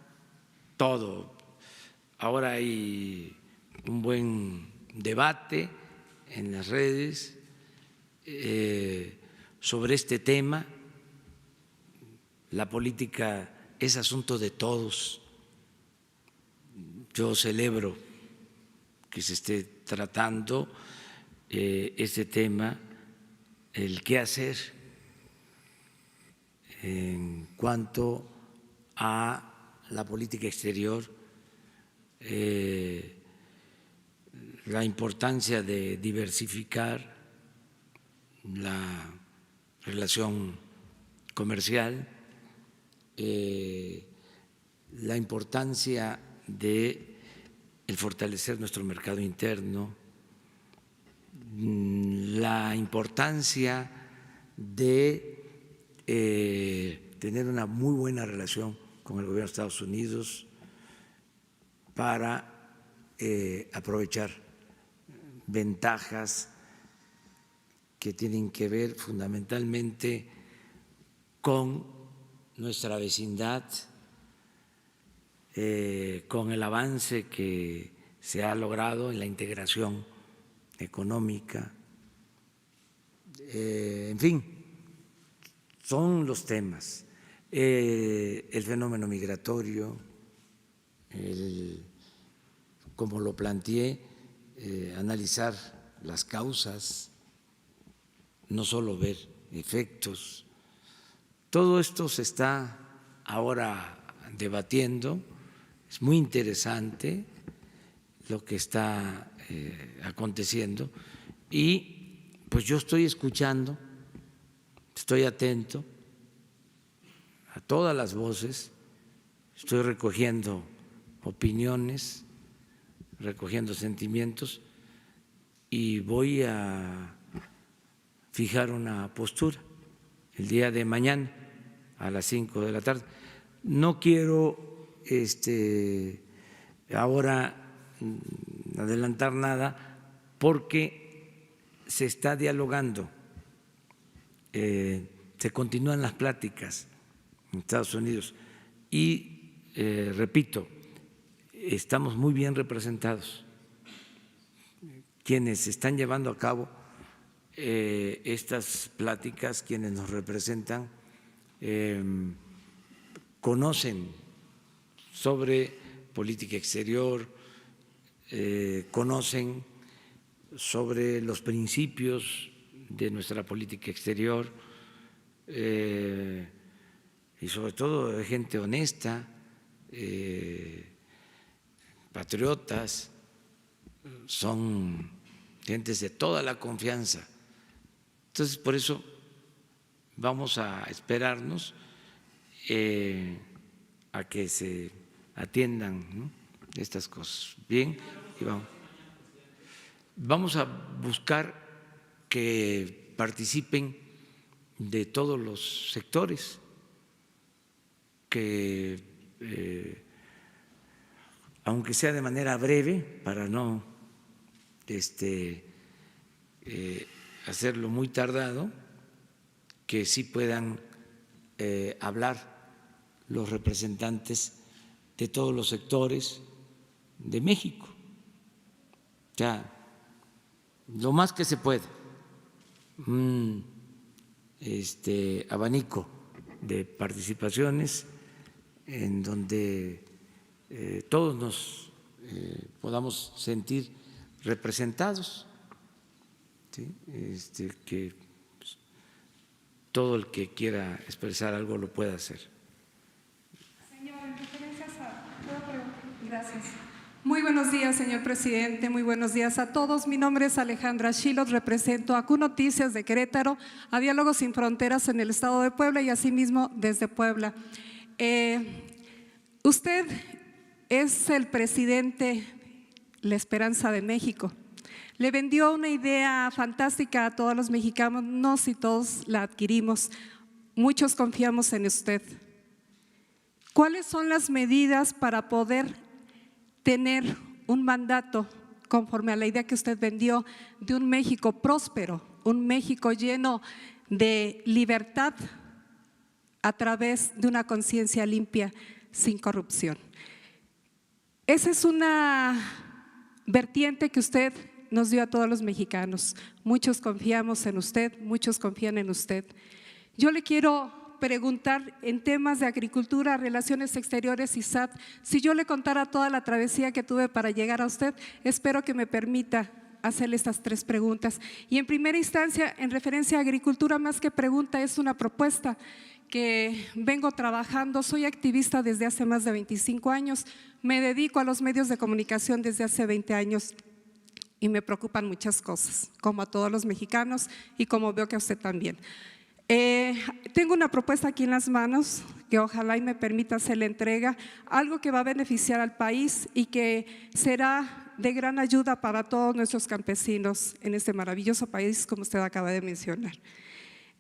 todo. Ahora hay un buen debate en las redes sobre este tema. La política es asunto de todos. Yo celebro que se esté tratando este tema, el qué hacer en cuanto a la política exterior, la importancia de diversificar la relación comercial, la importancia de el fortalecer nuestro mercado interno, la importancia de tener una muy buena relación con el gobierno de Estados Unidos para aprovechar ventajas que tienen que ver fundamentalmente con nuestra vecindad, con el avance que se ha logrado en la integración económica, en fin, son los temas, el fenómeno migratorio, como lo planteé, analizar las causas, no solo ver efectos. Todo esto se está ahora debatiendo, es muy interesante lo que está aconteciendo y pues yo estoy escuchando, estoy atento a todas las voces, estoy recogiendo opiniones, recogiendo sentimientos y voy a fijar una postura el día de mañana a las 5 de la tarde. No quiero ahora adelantar nada porque se está dialogando, se continúan las pláticas en Estados Unidos y repito, estamos muy bien representados. Quienes están llevando a cabo estas pláticas, quienes nos representan, conocen sobre política exterior, conocen sobre los principios de nuestra política exterior y sobre todo de gente honesta, patriotas, son gentes de toda la confianza. Entonces, por eso vamos a esperarnos a que se atiendan, ¿no?, estas cosas. Bien, y vamos a buscar que participen de todos los sectores, que aunque sea de manera breve, para no hacerlo muy tardado, que sí puedan hablar los representantes de todos los sectores de México. O sea, lo más que se pueda, un abanico de participaciones en donde todos nos podamos sentir representados, ¿sí? Que pues, todo el que quiera expresar algo lo pueda hacer. Señor, en referencias gracias. Muy buenos días, señor presidente, muy buenos días a todos. Mi nombre es Alejandra Shilot, represento a Q Noticias de Querétaro, a Diálogos Sin Fronteras en el estado de Puebla y asimismo desde Puebla. Usted es el presidente, la esperanza de México. Le vendió una idea fantástica a todos los mexicanos, no si todos la adquirimos, muchos confiamos en usted. ¿Cuáles son las medidas para poder tener un mandato conforme a la idea que usted vendió de un México próspero, un México lleno de libertad a través de una conciencia limpia, sin corrupción? Esa es una vertiente que usted nos dio a todos los mexicanos. Muchos confiamos en usted, muchos confían en usted. Yo le quiero preguntar en temas de agricultura, relaciones exteriores y SAT, si yo le contara toda la travesía que tuve para llegar a usted, espero que me permita hacerle estas 3 preguntas. Y en primera instancia, en referencia a agricultura, más que pregunta, es una propuesta que vengo trabajando. Soy activista desde hace más de 25 años, me dedico a los medios de comunicación desde hace 20 años y me preocupan muchas cosas, como a todos los mexicanos y como veo que a usted también. Tengo una propuesta aquí en las manos que ojalá y me permita hacer la entrega, algo que va a beneficiar al país y que será de gran ayuda para todos nuestros campesinos en este maravilloso país, como usted acaba de mencionar.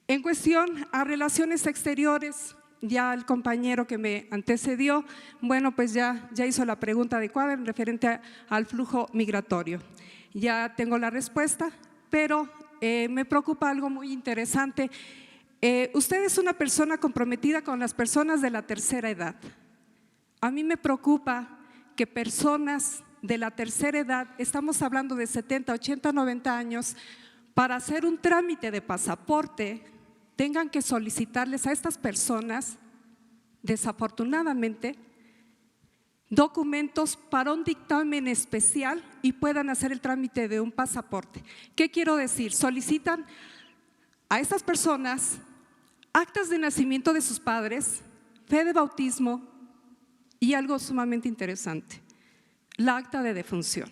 En cuestión a relaciones exteriores, ya el compañero que me antecedió, bueno, pues ya hizo la pregunta adecuada en referente al flujo migratorio. Ya tengo la respuesta, pero me preocupa algo muy interesante. Usted es una persona comprometida con las personas de la tercera edad. A mí me preocupa que personas de la tercera edad, estamos hablando de 70, 80, 90 años, para hacer un trámite de pasaporte, tengan que solicitarles a estas personas, desafortunadamente, documentos para un dictamen especial y puedan hacer el trámite de un pasaporte. ¿Qué quiero decir? Solicitan a estas personas actas de nacimiento de sus padres, fe de bautismo y algo sumamente interesante, la acta de defunción.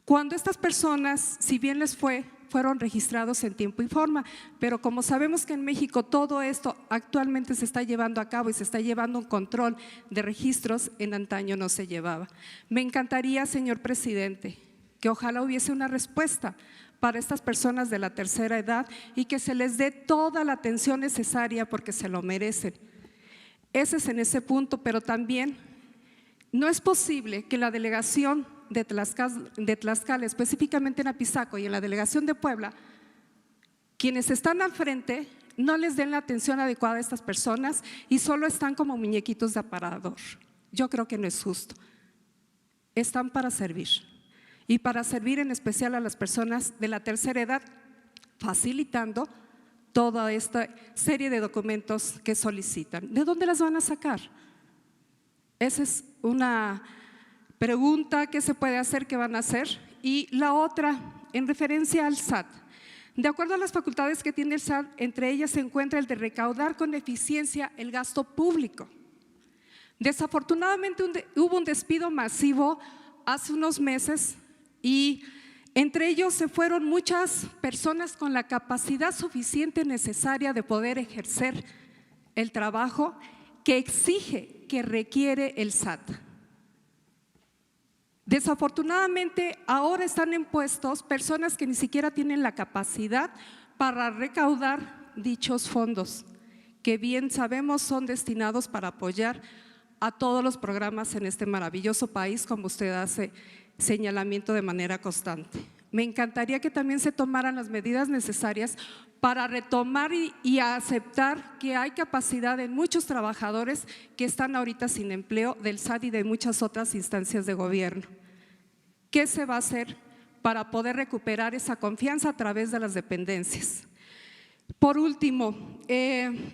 Cuando estas personas, si bien les fueron registrados en tiempo y forma, pero como sabemos que en México todo esto actualmente se está llevando a cabo y se está llevando un control de registros, en antaño no se llevaba. Me encantaría, señor presidente, que ojalá hubiese una respuesta para estas personas de la tercera edad y que se les dé toda la atención necesaria porque se lo merecen. Ese es en ese punto, pero también no es posible que la delegación de Tlaxcala, específicamente en Apizaco y en la delegación de Puebla, quienes están al frente no les den la atención adecuada a estas personas y solo están como muñequitos de aparador. Yo creo que no es justo. Están para servir y para servir en especial a las personas de la tercera edad, facilitando toda esta serie de documentos que solicitan. ¿De dónde las van a sacar? Esa es una pregunta que se puede hacer, ¿qué van a hacer? Y la otra, en referencia al SAT. De acuerdo a las facultades que tiene el SAT, entre ellas se encuentra el de recaudar con eficiencia el gasto público. Desafortunadamente hubo un despido masivo hace unos meses y entre ellos se fueron muchas personas con la capacidad suficiente necesaria de poder ejercer el trabajo que exige, que requiere el SAT. Desafortunadamente, ahora están en puestos personas que ni siquiera tienen la capacidad para recaudar dichos fondos, que bien sabemos son destinados para apoyar a todos los programas en este maravilloso país, como usted hace señalamiento de manera constante. Me encantaría que también se tomaran las medidas necesarias para retomar y aceptar que hay capacidad en muchos trabajadores que están ahorita sin empleo del SAT y de muchas otras instancias de gobierno. ¿Qué se va a hacer para poder recuperar esa confianza a través de las dependencias? Por último,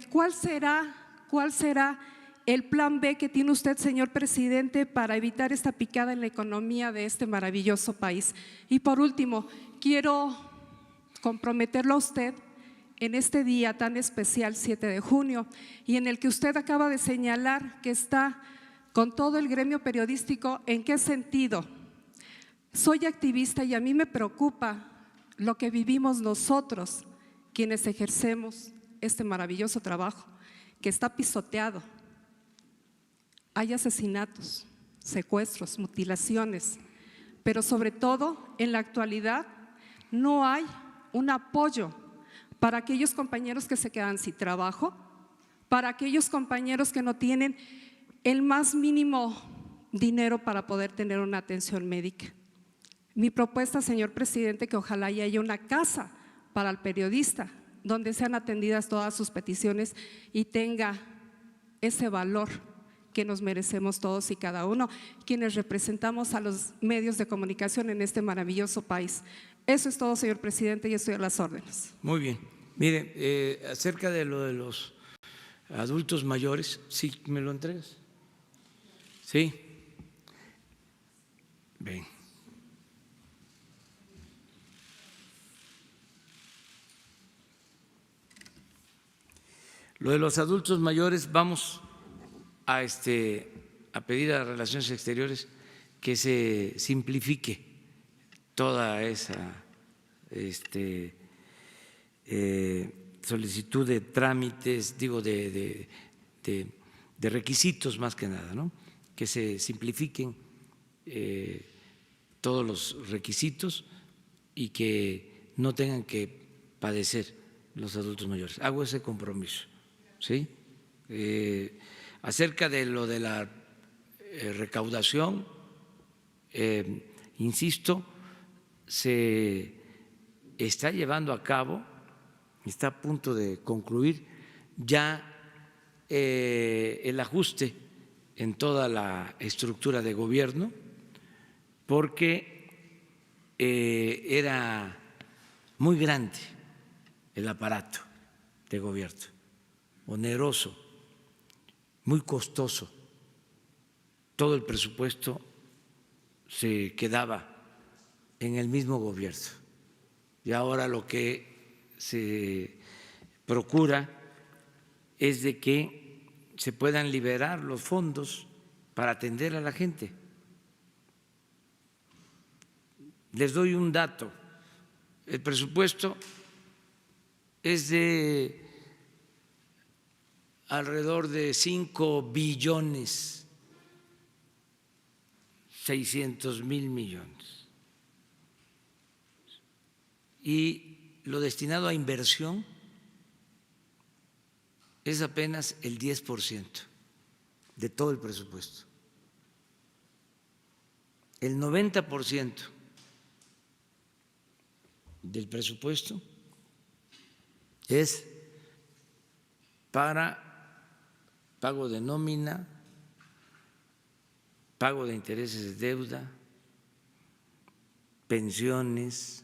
¿cuál será el plan B que tiene usted, señor presidente, para evitar esta picada en la economía de este maravilloso país? Y por último, quiero comprometerlo a usted en este día tan especial, 7 de junio, y en el que usted acaba de señalar que está con todo el gremio periodístico. ¿En qué sentido? Soy activista y a mí me preocupa lo que vivimos nosotros, quienes ejercemos este maravilloso trabajo, que está pisoteado. Hay asesinatos, secuestros, mutilaciones, pero sobre todo en la actualidad no hay un apoyo para aquellos compañeros que se quedan sin trabajo, para aquellos compañeros que no tienen el más mínimo dinero para poder tener una atención médica. Mi propuesta, señor presidente, que ojalá haya una casa para el periodista donde sean atendidas todas sus peticiones y tenga ese valor que nos merecemos todos y cada uno, quienes representamos a los medios de comunicación en este maravilloso país. Eso es todo, señor presidente, y estoy a las órdenes. Muy bien. Mire, acerca de lo de los adultos mayores, ¿sí me lo entregas? Sí. Bien. Lo de los adultos mayores, vamos a pedir a Relaciones Exteriores que se simplifique toda esa solicitud de trámites, digo, de requisitos más que nada, ¿no? Que se simplifiquen todos los requisitos y que no tengan que padecer los adultos mayores. Hago ese compromiso, ¿sí? Acerca de lo de la recaudación, insisto, se está llevando a cabo, está a punto de concluir ya el ajuste en toda la estructura de gobierno, porque era muy grande el aparato de gobierno, oneroso, muy costoso. Todo el presupuesto se quedaba en el mismo gobierno. Y ahora lo que se procura es de que se puedan liberar los fondos para atender a la gente. Les doy un dato. El presupuesto es de alrededor de 5.600.000.000.000. Y lo destinado a inversión es apenas el 10% de todo el presupuesto. El 90% del presupuesto es para pago de nómina, pago de intereses de deuda, pensiones,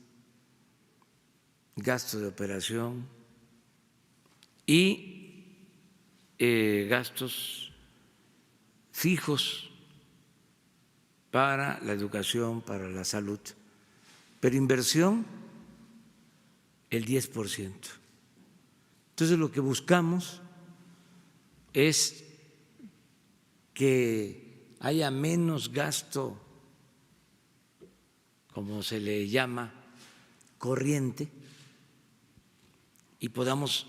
gasto de operación y gastos fijos para la educación, para la salud, pero inversión el 10%. Entonces lo que buscamos es que haya menos gasto, como se le llama, corriente, y podamos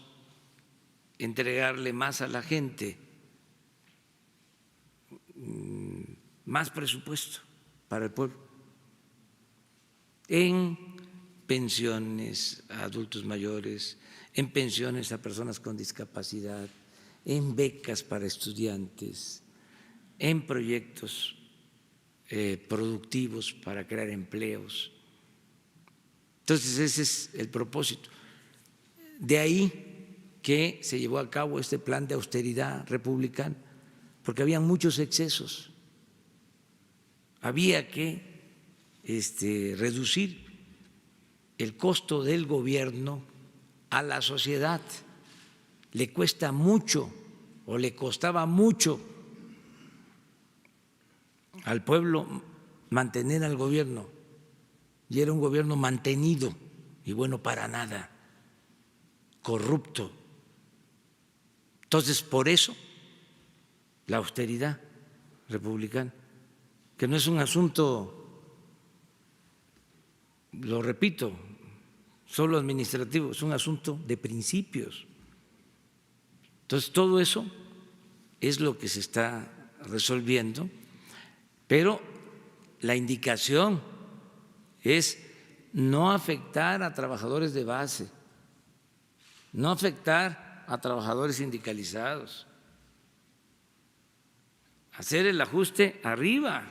entregarle más a la gente, más presupuesto para el pueblo, en pensiones a adultos mayores, en pensiones a personas con discapacidad, en becas para estudiantes, en proyectos productivos para crear empleos. Entonces ese es el propósito. De ahí que se llevó a cabo este plan de austeridad republicano, porque había muchos excesos. Había que reducir el costo del gobierno a la sociedad. Le cuesta mucho o le costaba mucho al pueblo mantener al gobierno, y era un gobierno mantenido y bueno para nada, corrupto. Entonces, por eso la austeridad republicana, que no es un asunto, lo repito, solo administrativo, es un asunto de principios. Entonces, todo eso es lo que se está resolviendo, pero la indicación es no afectar a trabajadores de base, no afectar a trabajadores sindicalizados, hacer el ajuste arriba,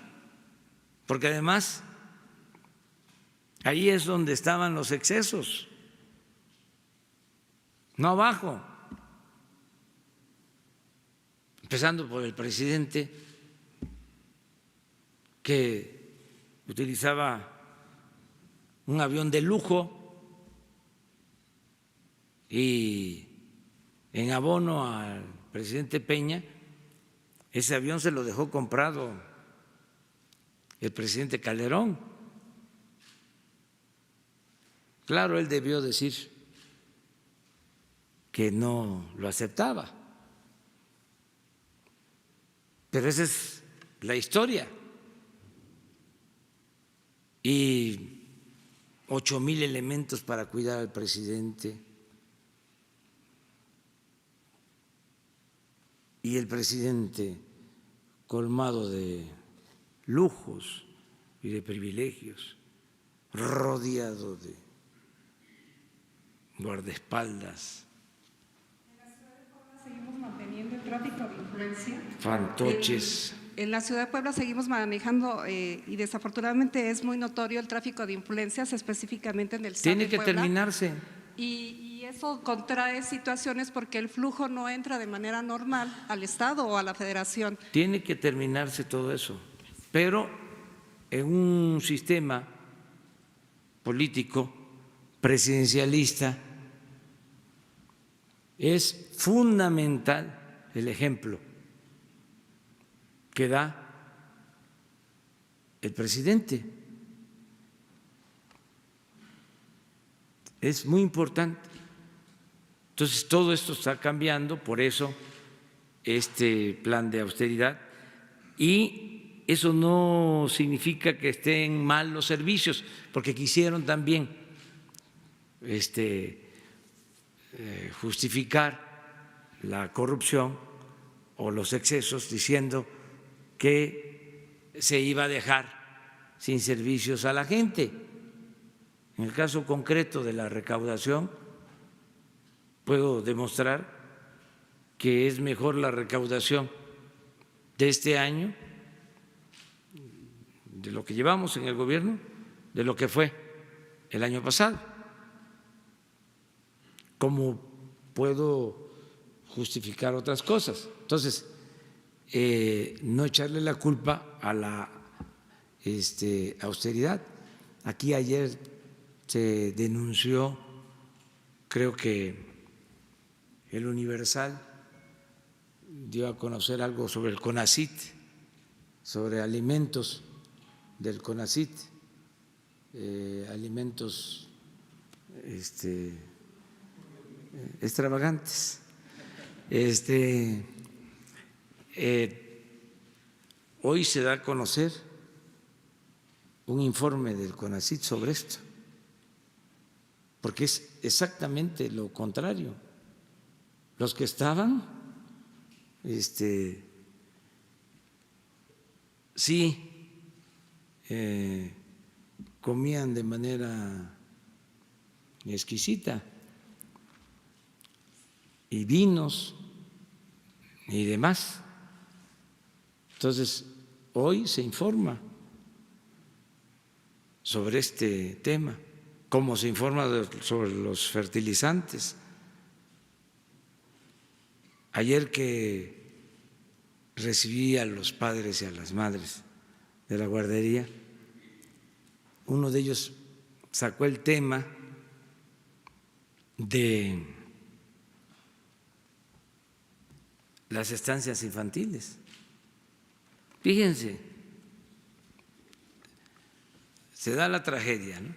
porque además ahí es donde estaban los excesos, no abajo, empezando por el presidente, que utilizaba un avión de lujo y en abono al presidente Peña, ese avión se lo dejó comprado el presidente Calderón. Claro, él debió decir que no lo aceptaba, pero esa es la historia. Y 8,000 elementos para cuidar al presidente. Y el presidente colmado de lujos y de privilegios, rodeado de guardaespaldas, seguimos manteniendo el tráfico de influencia, fantoches. En la ciudad de Puebla seguimos manejando y desafortunadamente es muy notorio el tráfico de influencias, específicamente en el estado Tiene de que Puebla. terminarse. Y eso contrae situaciones porque el flujo no entra de manera normal al Estado o a la Federación. Tiene que terminarse todo eso, pero en un sistema político presidencialista es fundamental el ejemplo que da el presidente. Es muy importante. Entonces, todo esto está cambiando, por eso este plan de austeridad, y eso no significa que estén mal los servicios, porque quisieron también justificar la corrupción o los excesos diciendo que se iba a dejar sin servicios a la gente. En el caso concreto de la recaudación, puedo demostrar que es mejor la recaudación de este año, de lo que llevamos en el gobierno, de lo que fue el año pasado. ¿Cómo puedo justificar otras cosas? Entonces, no echarle la culpa a la austeridad. Aquí ayer se denunció, creo que el Universal dio a conocer algo sobre el CONACYT, sobre alimentos del CONACYT, alimentos extravagantes. Hoy se da a conocer un informe del CONACYT sobre esto, porque es exactamente lo contrario. Los que estaban sí comían de manera exquisita, y vinos y demás. Entonces, hoy se informa sobre este tema, como se informa sobre los fertilizantes. Ayer que recibí a los padres y a las madres de la guardería, uno de ellos sacó el tema de las estancias infantiles. Fíjense, se da la tragedia, ¿no?,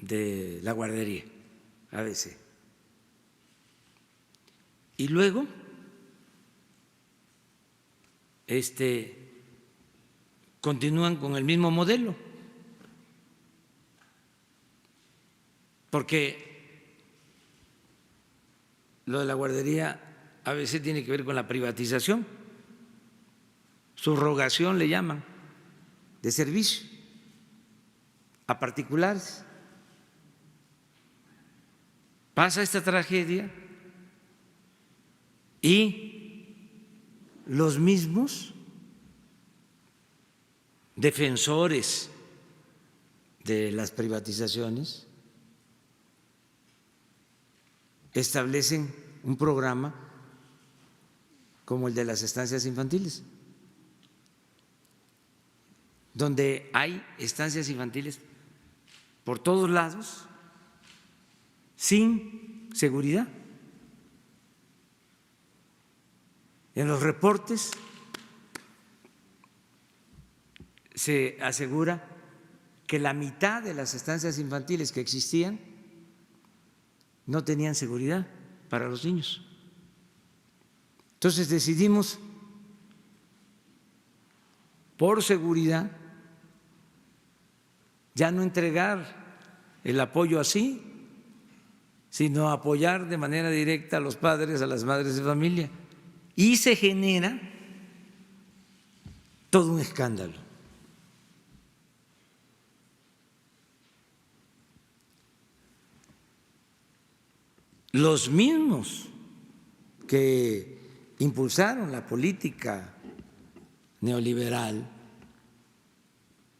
de la guardería ABC. Y luego, continúan con el mismo modelo, porque lo de la guardería ABC tiene que ver con la privatización, subrogación le llaman, de servicio a particulares. Pasa esta tragedia y los mismos defensores de las privatizaciones establecen un programa como el de las estancias infantiles, donde hay estancias infantiles por todos lados, sin seguridad. En los reportes se asegura que la mitad de las estancias infantiles que existían no tenían seguridad para los niños. Entonces decidimos, por seguridad, ya no entregar el apoyo así, sino apoyar de manera directa a los padres, a las madres de familia. Y se genera todo un escándalo. Los mismos que impulsaron la política neoliberal,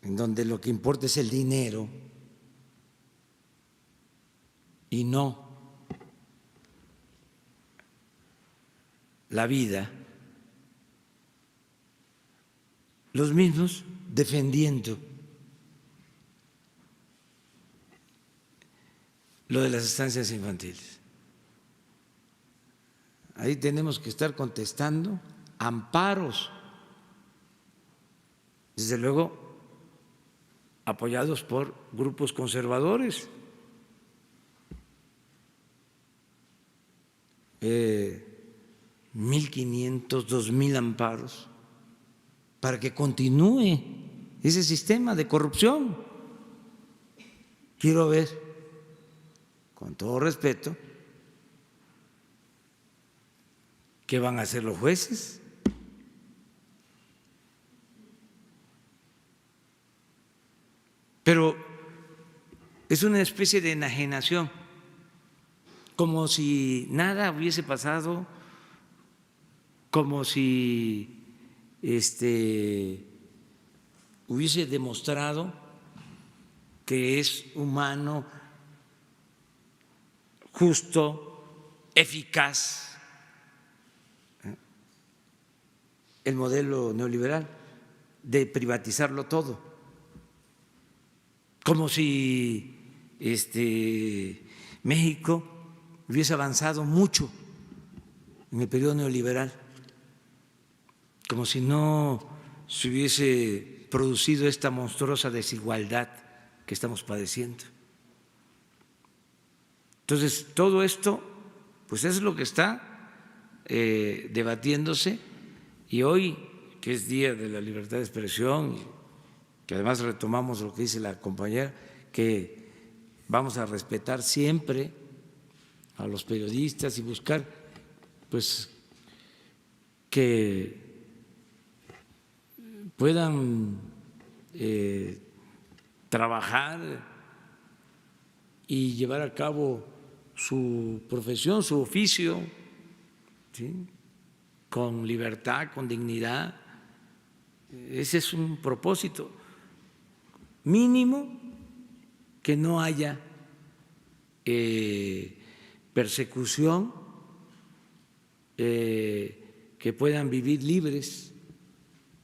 en donde lo que importa es el dinero y no la vida, los mismos defendiendo lo de las estancias infantiles. Ahí tenemos que estar contestando amparos, desde luego apoyados por grupos conservadores. 1.500, 2.000 amparos para que continúe ese sistema de corrupción. Quiero ver, con todo respeto, ¿qué van a hacer los jueces? Pero es una especie de enajenación, como si nada hubiese pasado, como si hubiese demostrado que es humano, justo, eficaz el modelo neoliberal de privatizarlo todo, como si México hubiese avanzado mucho en el periodo neoliberal, como si no se hubiese producido esta monstruosa desigualdad que estamos padeciendo. Entonces, todo esto, pues es lo que está debatiéndose, y hoy, que es Día de la Libertad de Expresión, que además retomamos lo que dice la compañera, que vamos a respetar siempre a los periodistas y buscar, pues, que puedan trabajar y llevar a cabo su profesión, su oficio, ¿sí?, con libertad, con dignidad. Ese es un propósito mínimo, que no haya persecución, que puedan vivir libres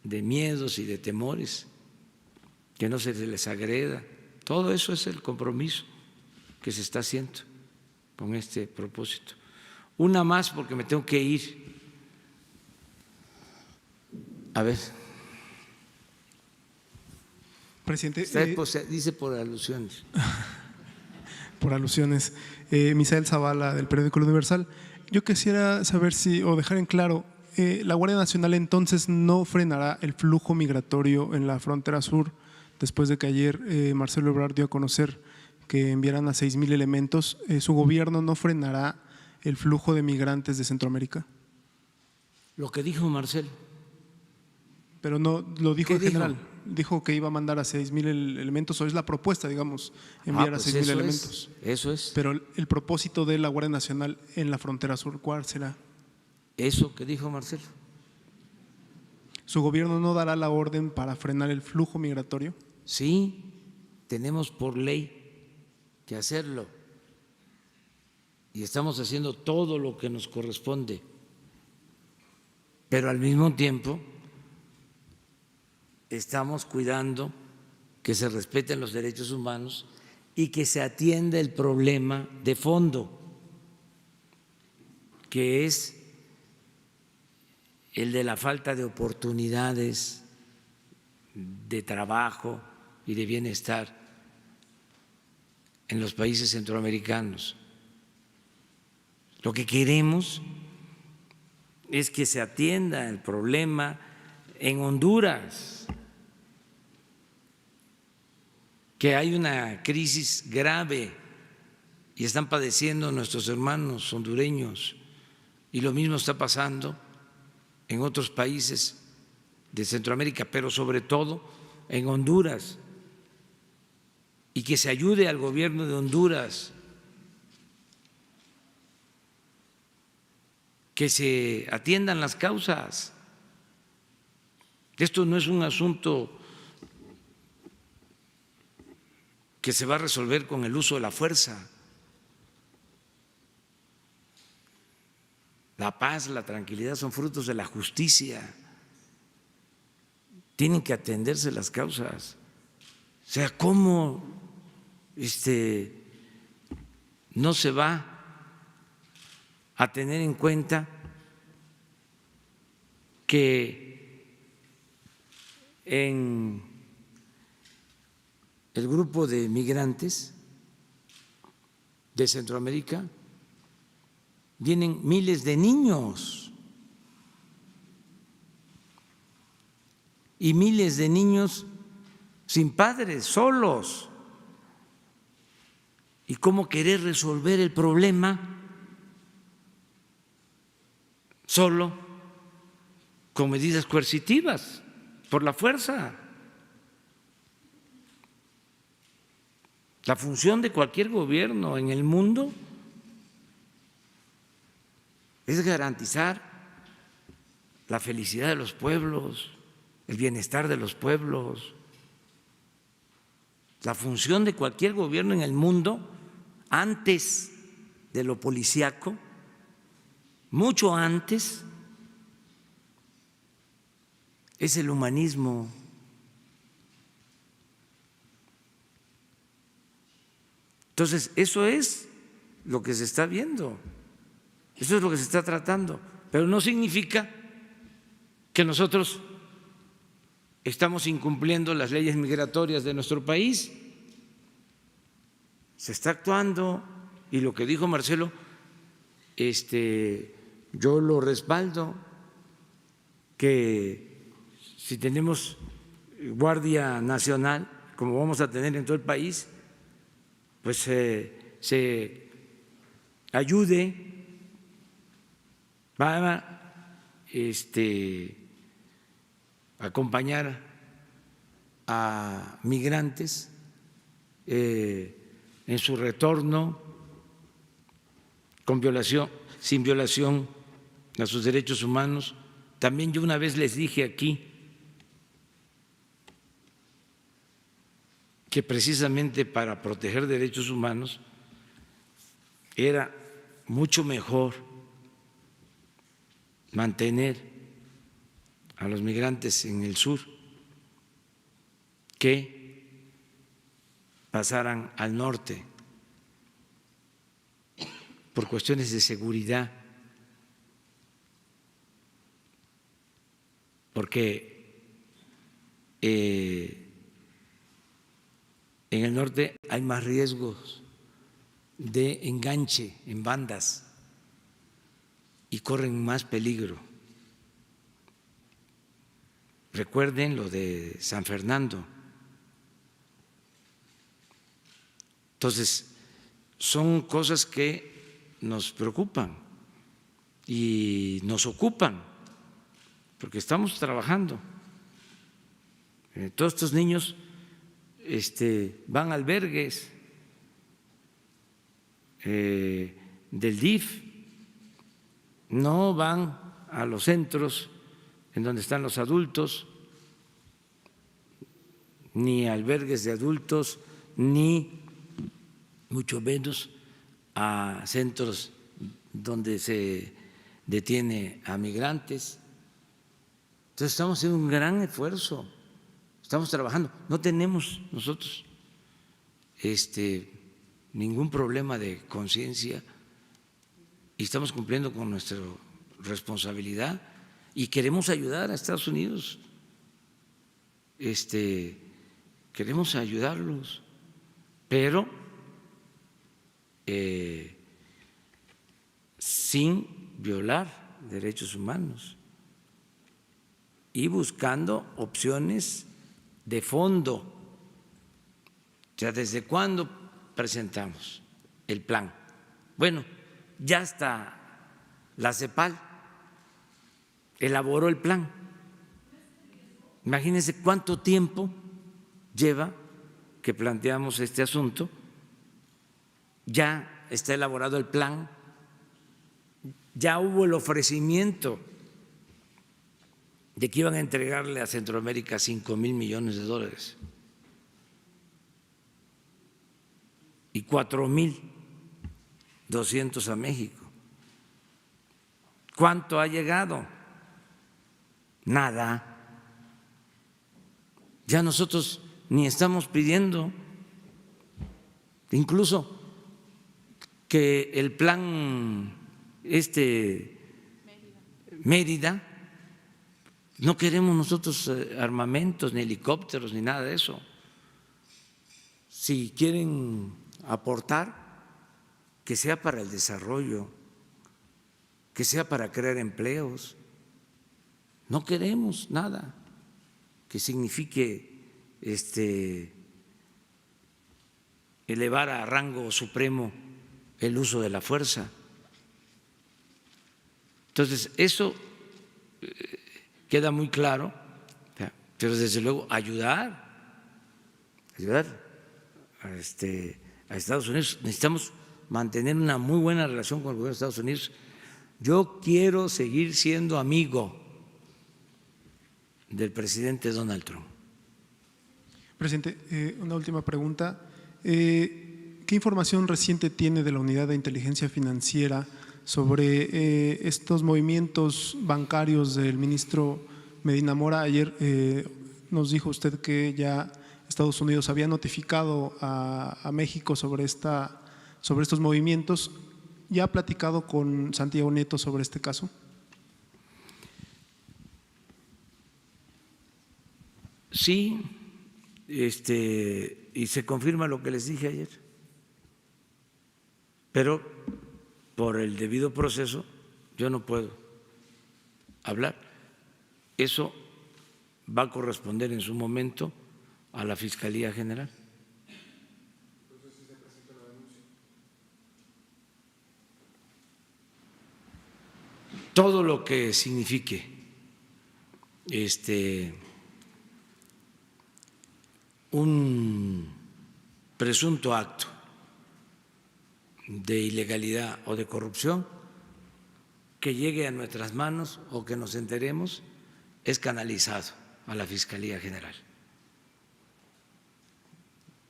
de miedos y de temores, que no se les agreda. Todo eso es el compromiso que se está haciendo con este propósito. Una más, porque me tengo que ir. A ver. Presidente. Dice por alusiones. Por alusiones. Misael Zavala, del periódico El Universal. Yo quisiera saber o dejar en claro, la Guardia Nacional entonces no frenará el flujo migratorio en la frontera sur, después de que ayer Marcelo Ebrard dio a conocer que enviarán a 6,000 elementos. ¿Su gobierno no frenará el flujo de migrantes de Centroamérica? Lo que dijo Marcelo. Pero no lo dijo en general. Dijo? Dijo que iba a mandar a 6,000 elementos, o es la propuesta, digamos, enviar a 6,000 elementos. Eso es. Pero el propósito de la Guardia Nacional en la frontera sur, ¿cuál será? Eso que dijo Marcelo. ¿Su gobierno no dará la orden para frenar el flujo migratorio? Sí, tenemos por ley que hacerlo, y estamos haciendo todo lo que nos corresponde, pero al mismo tiempo estamos cuidando que se respeten los derechos humanos y que se atienda el problema de fondo, que es el de la falta de oportunidades de trabajo y de bienestar en los países centroamericanos. Lo que queremos es que se atienda el problema en Honduras, que hay una crisis grave y están padeciendo nuestros hermanos hondureños, y lo mismo está pasando en otros países de Centroamérica, pero sobre todo en Honduras, y que se ayude al gobierno de Honduras, que se atiendan las causas Esto no es un asunto que se va a resolver con el uso de la fuerza. La paz, la tranquilidad son frutos de la justicia. Tienen que atenderse las causas. O sea, ¿cómo no se va a tener en cuenta que en el grupo de migrantes de Centroamérica vienen miles de niños y miles de niños sin padres, solos? ¿Y cómo querer resolver el problema solo con medidas coercitivas, por la fuerza? La función de cualquier gobierno en el mundo es garantizar la felicidad de los pueblos, el bienestar de los pueblos. La función de cualquier gobierno en el mundo, antes de lo policíaco, mucho antes, es el humanismo. Entonces, eso es lo que se está viendo, eso es lo que se está tratando, pero no significa que nosotros estamos incumpliendo las leyes migratorias de nuestro país. Se está actuando, y lo que dijo Marcelo, yo lo respaldo, que si tenemos Guardia Nacional, como vamos a tener en todo el país, pues se ayude para acompañar a migrantes en su retorno sin violación a sus derechos humanos. También yo una vez les dije aquí que precisamente para proteger derechos humanos era mucho mejor mantener a los migrantes en el sur que pasaran al norte por cuestiones de seguridad, porque en el norte hay más riesgos de enganche en bandas y corren más peligro. Recuerden lo de San Fernando. Entonces, son cosas que nos preocupan y nos ocupan, porque estamos trabajando. Todos estos niños van a albergues del DIF, no van a los centros en donde están los adultos, ni albergues de adultos, ni mucho menos a centros donde se detiene a migrantes. Entonces estamos haciendo un gran esfuerzo, estamos trabajando, no tenemos nosotros ningún problema de conciencia y estamos cumpliendo con nuestra responsabilidad y queremos ayudar a Estados Unidos, queremos ayudarlos, pero sin violar derechos humanos y buscando opciones de fondo. O sea, ¿desde cuándo presentamos el plan? Bueno, ya hasta la CEPAL elaboró el plan. Imagínense cuánto tiempo lleva que planteamos este asunto. Ya está elaborado el plan, ya hubo el ofrecimiento de que iban a entregarle a Centroamérica 5,000 millones de dólares y 4,200 a México. ¿Cuánto ha llegado? Nada. Ya nosotros ni estamos pidiendo, incluso que el plan Mérida, no queremos nosotros armamentos, ni helicópteros, ni nada de eso. Si quieren aportar, que sea para el desarrollo, que sea para crear empleos. No queremos nada que signifique elevar a rango supremo el uso de la fuerza. Entonces, eso queda muy claro, pero desde luego ayudar a Estados Unidos. Necesitamos mantener una muy buena relación con el gobierno de Estados Unidos. Yo quiero seguir siendo amigo del presidente Donald Trump. Presidente, una última pregunta. ¿Qué información reciente tiene de la Unidad de Inteligencia Financiera sobre estos movimientos bancarios del ministro Medina Mora? Ayer nos dijo usted que ya Estados Unidos había notificado a México sobre estos movimientos. ¿Ya ha platicado con Santiago Nieto sobre este caso? Sí, y se confirma lo que les dije ayer, pero por el debido proceso yo no puedo hablar. Eso va a corresponder en su momento a la Fiscalía General. Todo lo que signifique un presunto acto de ilegalidad o de corrupción que llegue a nuestras manos o que nos enteremos es canalizado a la Fiscalía General,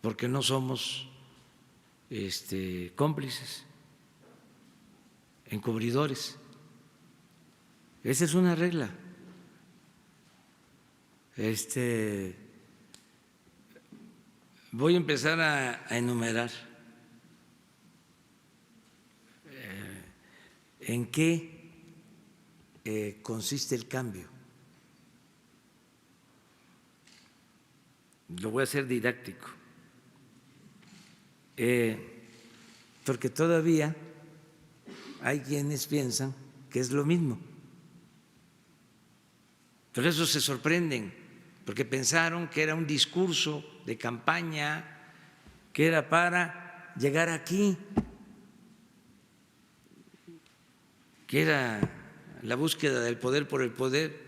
porque no somos cómplices, encubridores. Esa es una regla. Voy a empezar a enumerar en qué consiste el cambio. Lo voy a hacer didáctico, porque todavía hay quienes piensan que es lo mismo. Por eso se sorprenden, porque pensaron que era un discurso de campaña, que era para llegar aquí, que era la búsqueda del poder por el poder.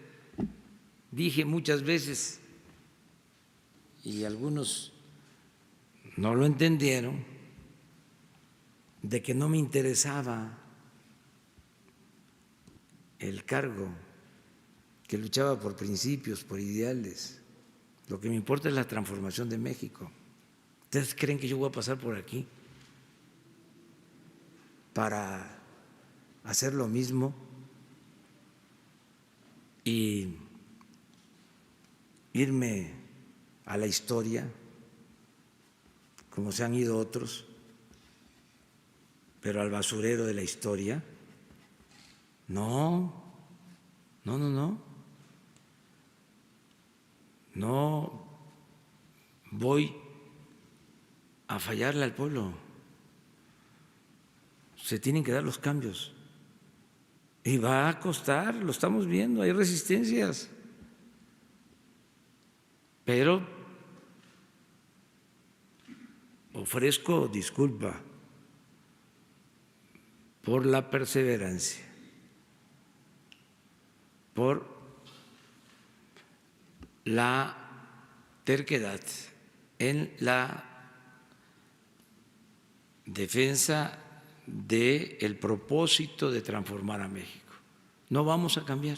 Dije muchas veces, y algunos no lo entendieron, de que no me interesaba el cargo, que luchaba por principios, por ideales. Lo que me importa es la transformación de México. ¿Ustedes creen que yo voy a pasar por aquí para hacer lo mismo y irme a la historia como se han ido otros, pero al basurero de la historia? No. No voy a fallarle al pueblo. Se tienen que dar los cambios. Y va a costar, lo estamos viendo, hay resistencias. Pero ofrezco disculpa por la perseverancia, por la terquedad en la defensa del propósito de transformar a México. No vamos a cambiar.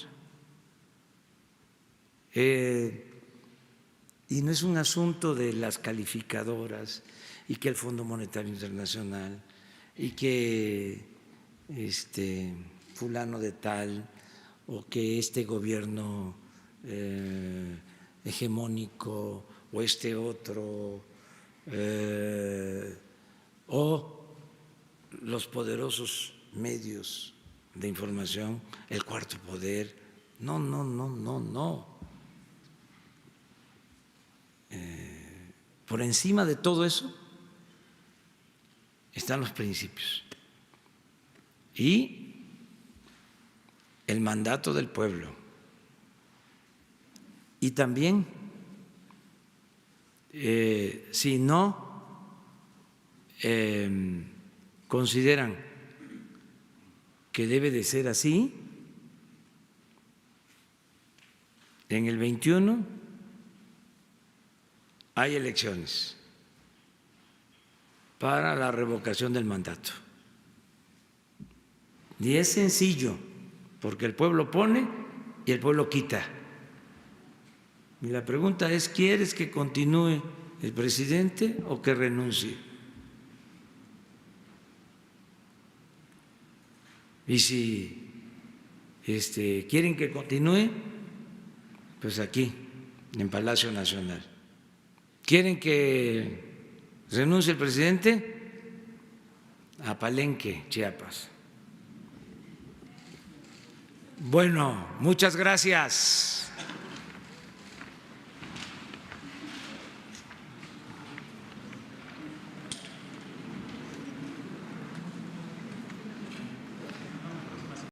Y no es un asunto de las calificadoras y que el Fondo Monetario Internacional y que fulano de tal o que este gobierno hegemónico o este otro o los poderosos medios de información, el cuarto poder. No, no, no, no, no. Por encima de todo eso están los principios y el mandato del pueblo. Y también, si no consideran que debe de ser así, en el 21 hay elecciones para la revocación del mandato. Y es sencillo, porque el pueblo pone y el pueblo quita. Y la pregunta es, ¿quieres que continúe el presidente o que renuncie? Y si quieren que continúe, pues aquí, en Palacio Nacional. ¿Quieren que renuncie el presidente? A Palenque, Chiapas. Bueno, muchas gracias.